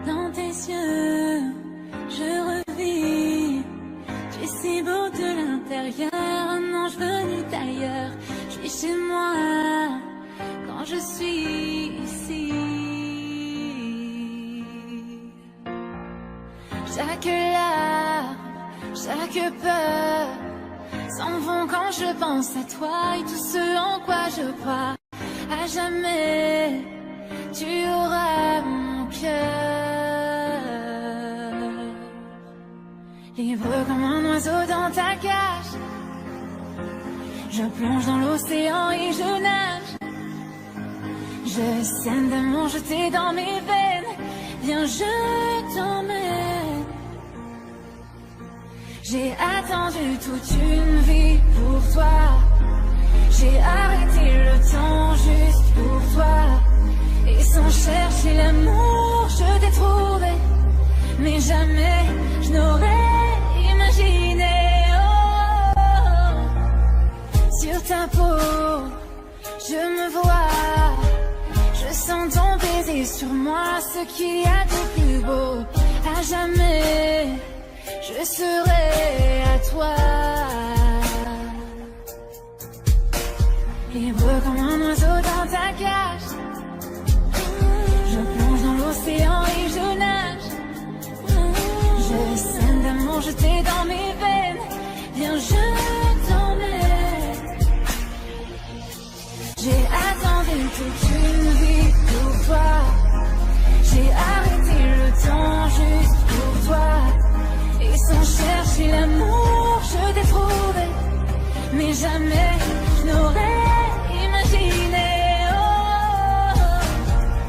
S1: Dans tes yeux, je revis. Tu es si beau de l'intérieur, un ange venu d'ailleurs. Je suis chez moi quand je suis ici. Chaque larme, chaque peur s'en vont quand je pense à toi et tout ce en quoi je crois. À jamais, tu auras mon cœur. libre comme un oiseau dans ta cage. Je plonge dans l'océan et je nage. Je saigne d'amour jeté dans mes veines. Viens, je t'emmène. J'ai attendu toute une vie pour toi. J'ai arrêté le temps juste pour toi. Et sans chercher l'amour, je t'ai trouvé. Mais jamais je n'aurais imaginé. Sur ta peau, je me vois. Je sens ton baiser sur moi, ce qu'il y a de plus beau. À jamais, je serai à toi. Libre comme un oiseau dans ta cage. Je plonge dans l'océan et je nage. Je saigne d'amour jeté dans mes veines. Viens, je t'emmène. J'ai attendu toute une vie pour toi. J'ai arrêté le temps juste pour toi. Et sans chercher l'amour, je t'ai trouvé. Mais jamais je n'aurais imaginé.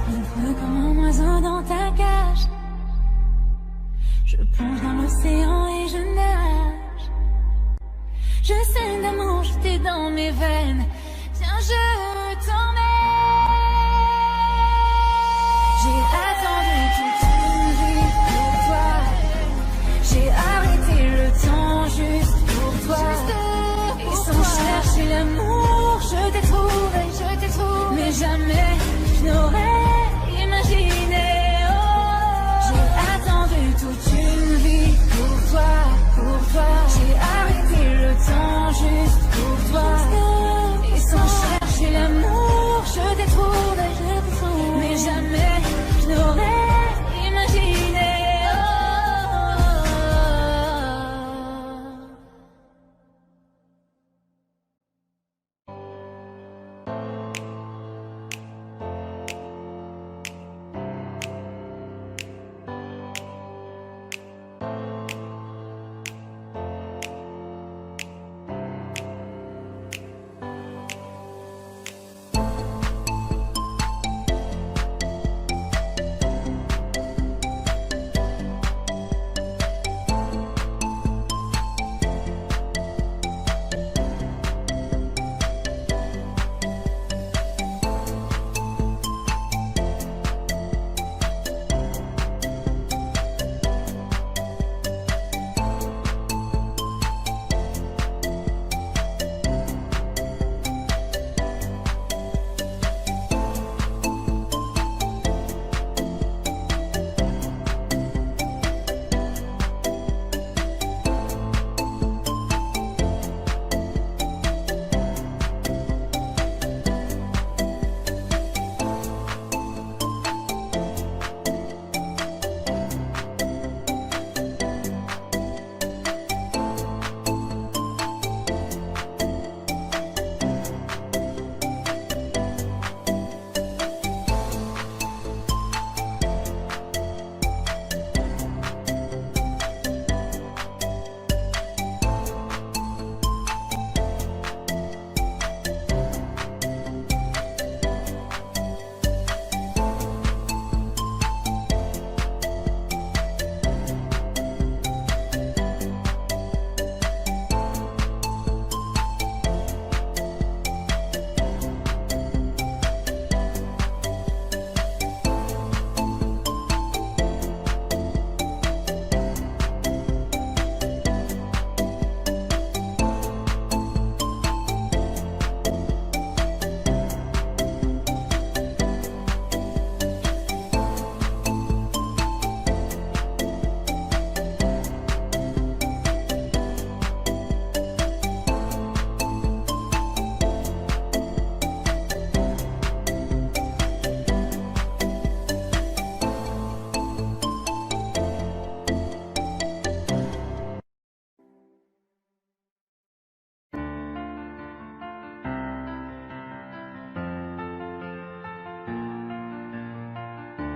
S1: Libre comme un oiseau dans ta cage. Je plonge dans l'océan et je nage. Je saigne d'amour jeté dans mes veines. Viens, je t'emmène. J'ai attendu toute une vie pour toi. J'ai arrêté le temps juste pour toi. Et sans chercher l'amour, je t'ai trouvé. Mais jamais je n'aurais imaginé. J'ai attendu toute une vie pour toi. J'ai arrêté le temps juste pour toi. Et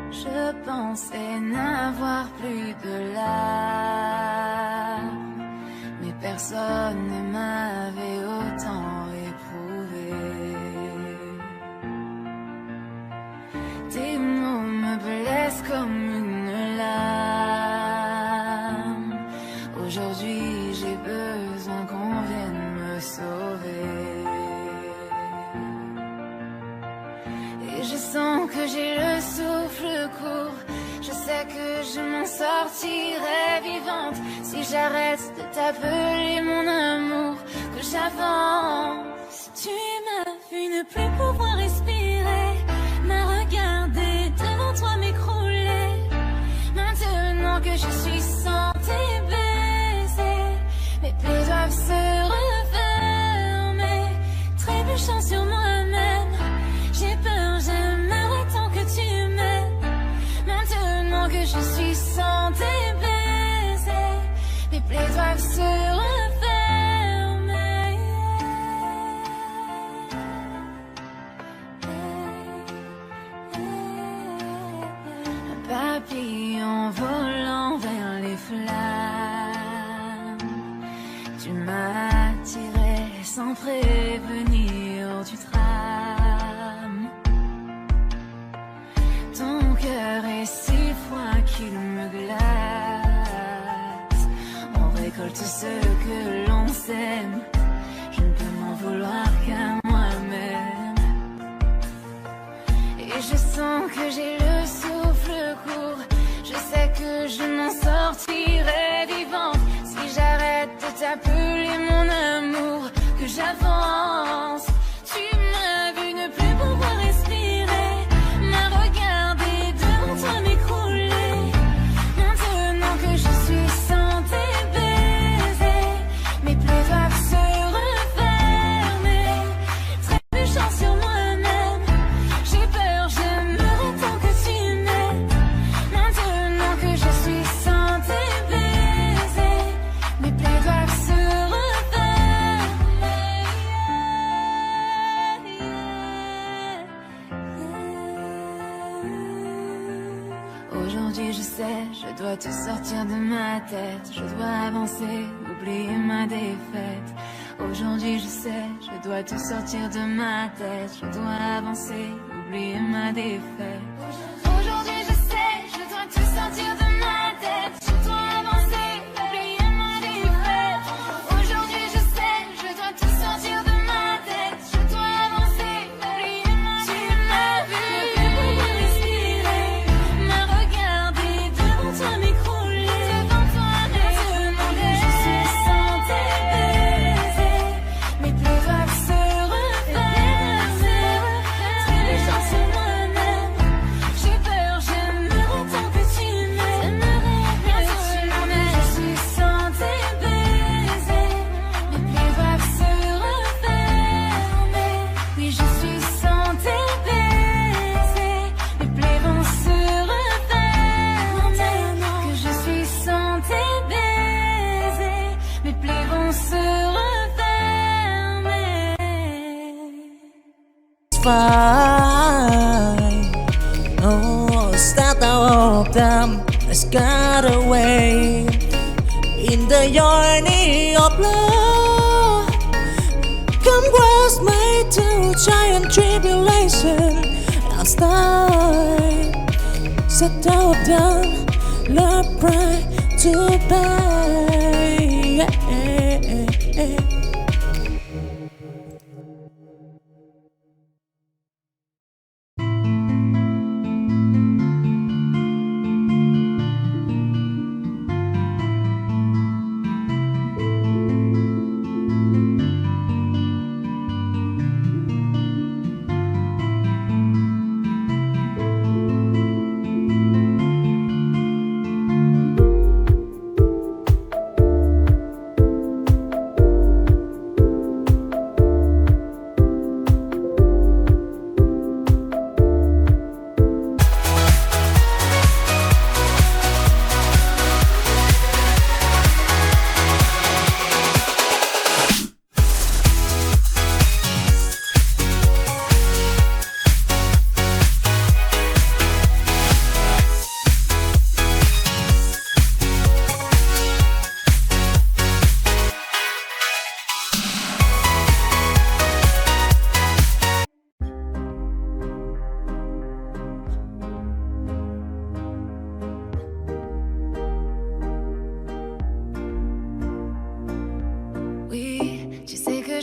S1: Je pensais n'avoir plus de larmes, mais personne ne m'avait autant éprouvé. Tes mots me blessent comme une lame. Aujourd'hui j'ai besoin qu'on vienne me sauver. Et je sens que j'ai le souffle court. Je sais que je m'en sortirai vivante si j'arrête de t'appeler mon amour, que j'avance.
S2: Tu m'as vu ne plus pouvoir respirer, m'as regardé devant toi m'écrouler.
S1: Maintenant que je suis sans tes baisers, mes plaies doivent se refermer.
S2: Trébuchant sur moi-même, j'ai peur, j'aimerais tant que tu m'aimes.
S1: Maintenant que je suis sans tes baisers, mes plaies doivent se refermer. Un papillon volant vers les flammes, tu m'as attiré sans prévenir, tu trames. Ton cœur est si froid qu'il me glace. On récolte ce que l'on sème. Je ne peux m'en vouloir qu'à moi-même. Et je sens que j'ai le souffle court. Je sais que je m'en sortirai vivante si j'arrête de t'appeler mon amour, que j'avance. Tu m'as vu ne plus pouvoir respirer, m'as regardé devant toi m'écrouler. Maintenant que je suis sans tes baisers, mes plaies doivent se refermer. Trébuchant sur moi-même, j'ai peur, j'aimerais tant que tu m'aimes. Maintenant que je suis sans tes baisers, mes plaies doivent se refermer. Aujourd'hui je sais, je dois te sortir de ma tête. Je dois avancer, oublier ma défaite. Aujourd'hui je sais, je dois te sortir de ma tête. Je dois avancer, oublier ma défaite. Aujourd'hui je sais, je dois te sortir de ma tête. Je dois avancer, oublier ma défaite. Aujourd'hui je sais, je dois te sortir de ma tête. Je dois avancer, oublier ma défaite. Tu m'as vu ne plus pouvoir respirer, m'as regardé devant toi m'écrouler. Devant toi m'écrouler. Je suis sans tes baisers, mes plaies doivent se refermer. Trébuchant sur moi-même, j'ai peur, j'aimerais tant que tu m'aimes. Maintenant que je suis sans tes baisers, mes plaies doivent se refermer. Oui, je suis sans tes baisers, mes plaies vont se refermer. Que je suis sans tes baisers, mes plaies vont se refermer.
S3: Fine. Oh, start of them has got away in the journey of love. Come cross my two giant tribulation and start set of them love pride to pay.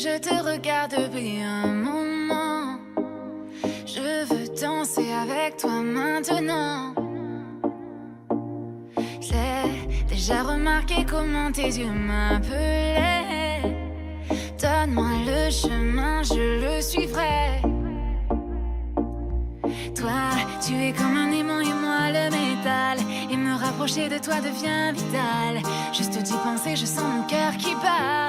S1: je te regarde depuis un moment. Je veux danser avec toi maintenant. J'ai déjà remarqué comment tes yeux m'appelaient. Donne-moi le chemin, je le suivrai. Toi, tu es comme un aimant et moi le métal. Et me rapprocher de toi devient vital. Juste d'y penser, je sens mon cœur qui bat.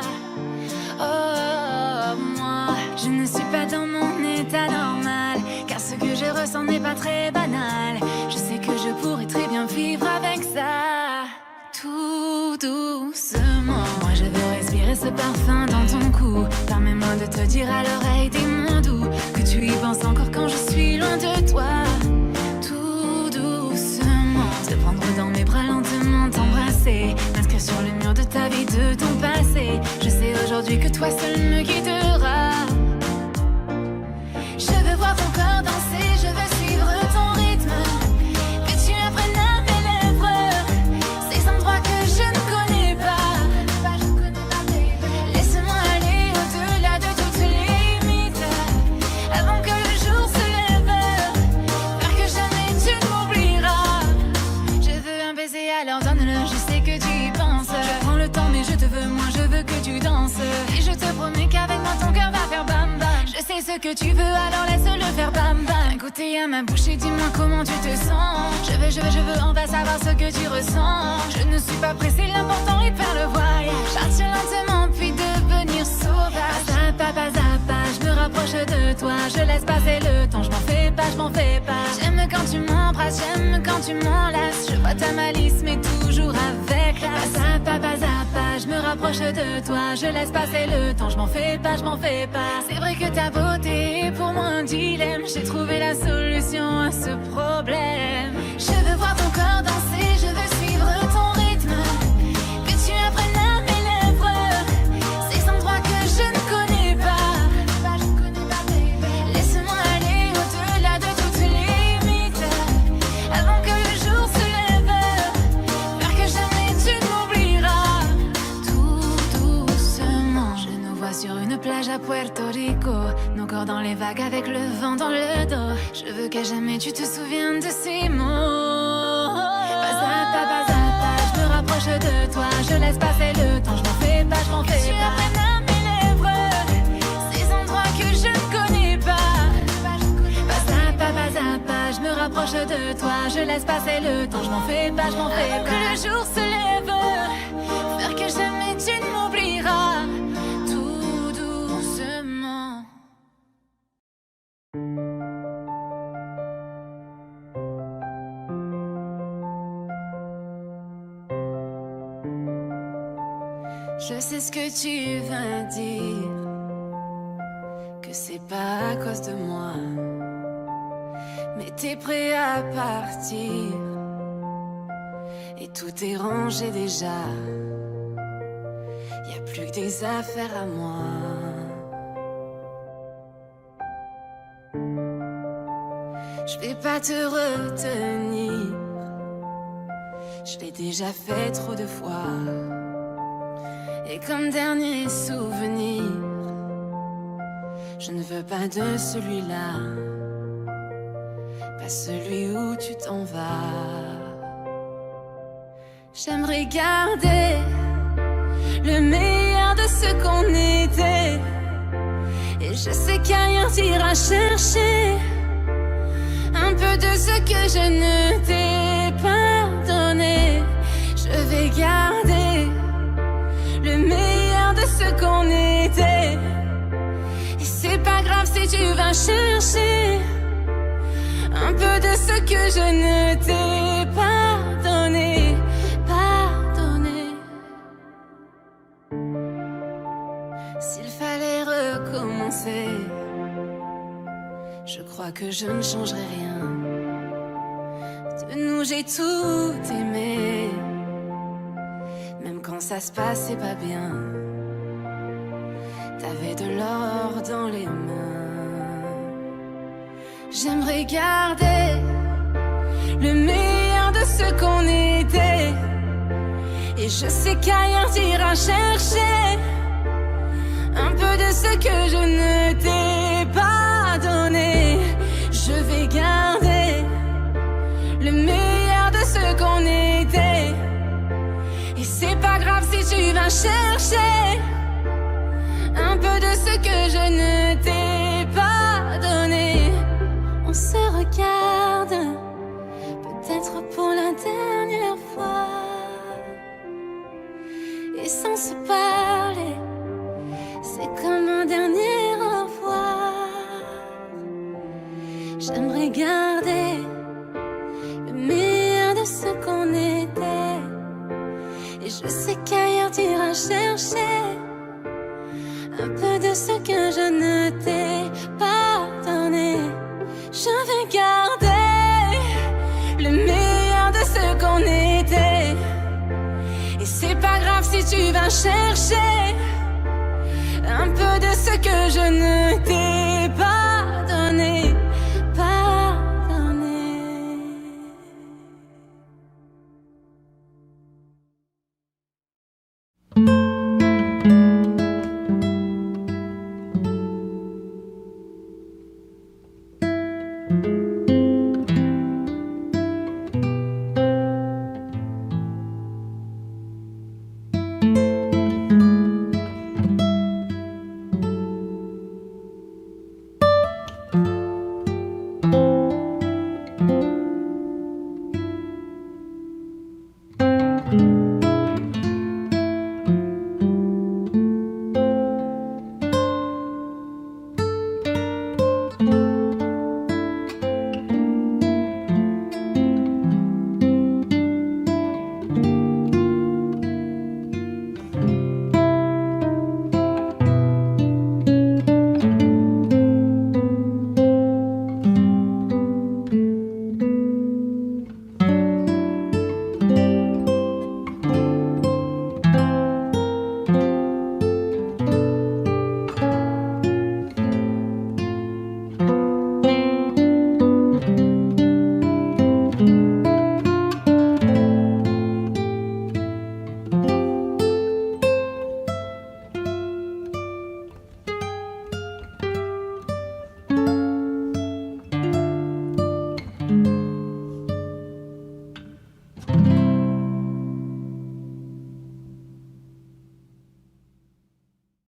S1: Oh, moi, je ne suis pas dans mon état normal, car ce que je ressens n'est pas très banal. Je sais que je pourrais très bien vivre avec ça. Tout doucement, moi je veux respirer ce parfum dans ton cou. Permets-moi de te dire à l'oreille des mots doux, que tu y penses encore quand je suis loin de toi. Tout doucement, te prendre dans mes bras lentement, t'embrasser, m'inscrire sur le mur de ta vie, de ton passé. Je sais aujourd'hui que toi seul me guidera. Je veux voir ton corps danser, je veux suivre ton rythme, que tu apprennes à mes lèvres ces endroits que je ne connais pas. Laisse-moi aller au-delà de toutes les limites, avant que le jour se lève, faire que jamais tu ne m'oublieras. Je veux un baiser, alors donne-le, je sais que tu y penses. Je prends le temps mais je te veux, moi je veux que tu danses. Et je te promets qu'avec moi ton cœur va faire bam bam. Je sais ce que tu veux, alors laisse-le faire bam bam. Un côté à ma bouche et dis-moi comment tu te sens. Je veux, on va savoir ce que tu ressens. Je ne suis pas pressée, l'important est de faire le voyage. Partir lentement puis devenir sauvage. Pas à pas, je me rapproche de toi. Je laisse passer le temps, je m'en fais pas. J'aime quand tu m'embrasses, j'aime quand tu m'enlaces. Je vois ta malice mais toujours avec classe. Pas à pas, je me rapproche de toi. Je laisse passer le temps, je m'en fais pas. C'est vrai que ta beauté est pour moi un dilemme. J'ai trouvé la solution à ce problème. Je veux voir ton corps danser, je veux suivre ton rythme, que tu apprennes à mes lèvres ces endroits que je ne connais pas. Laisse-moi aller au-delà de toutes les limites, avant que le jour se lève, faire que jamais tu ne m'oublieras. Tout doucement, je nous vois sur une plage à Puerto Rico, nos corps dans les vagues avec le vent dans le dos. Je veux qu'à jamais tu te souviennes de ces mots. Pas à pas, je me rapproche de toi. Je laisse passer le temps, je m'en fais pas. Que tu apprennes à mes lèvres ces endroits que je ne connais pas. Pas à pas, je me rapproche de toi. Je laisse passer le temps, je m'en fais pas. Que le jour se lève, faire que jamais tu ne m'oublieras. Tout doucement. Je sais ce que tu vas dire, que c'est pas à cause de moi, mais t'es prêt à partir et tout est rangé déjà. Y a plus que des affaires à moi. Je vais pas te retenir, je l'ai déjà fait trop de fois. Et comme dernier souvenir, je ne veux pas de celui-là, pas celui où tu t'en vas. J'aimerais garder le meilleur de ce qu'on était, et je sais qu'ailleurs t'iras chercher un peu de ce que je ne t'ai pas donné. Je vais garder le meilleur de ce qu'on était, et c'est pas grave si tu vas chercher un peu de ce que je ne t'ai pas donné. S'il fallait recommencer, je crois que je ne changerai rien. De nous j'ai tout aimé, même quand ça se passait pas bien. T'avais de l'or dans les mains. J'aimerais garder le meilleur de ce qu'on était, et je sais qu'ailleurs t'iras chercher un peu peu de ce que je ne t'ai pas donné. Je vais garder le meilleur de ce qu'on était. Et c'est pas grave si tu vas chercher un peu de ce que je ne t'ai pas donné.
S2: On se regarde, peut-être pour la dernière fois, et sans se parler, c'est comme un dernier au revoir. J'aimerais garder le meilleur de ce qu'on était. Et je sais qu'ailleurs tu iras chercher un peu de ce que je ne t'ai pas donné. Je vais garder le meilleur de ce qu'on était. Et c'est pas grave si tu vas chercher un peu de ce que je ne t'ai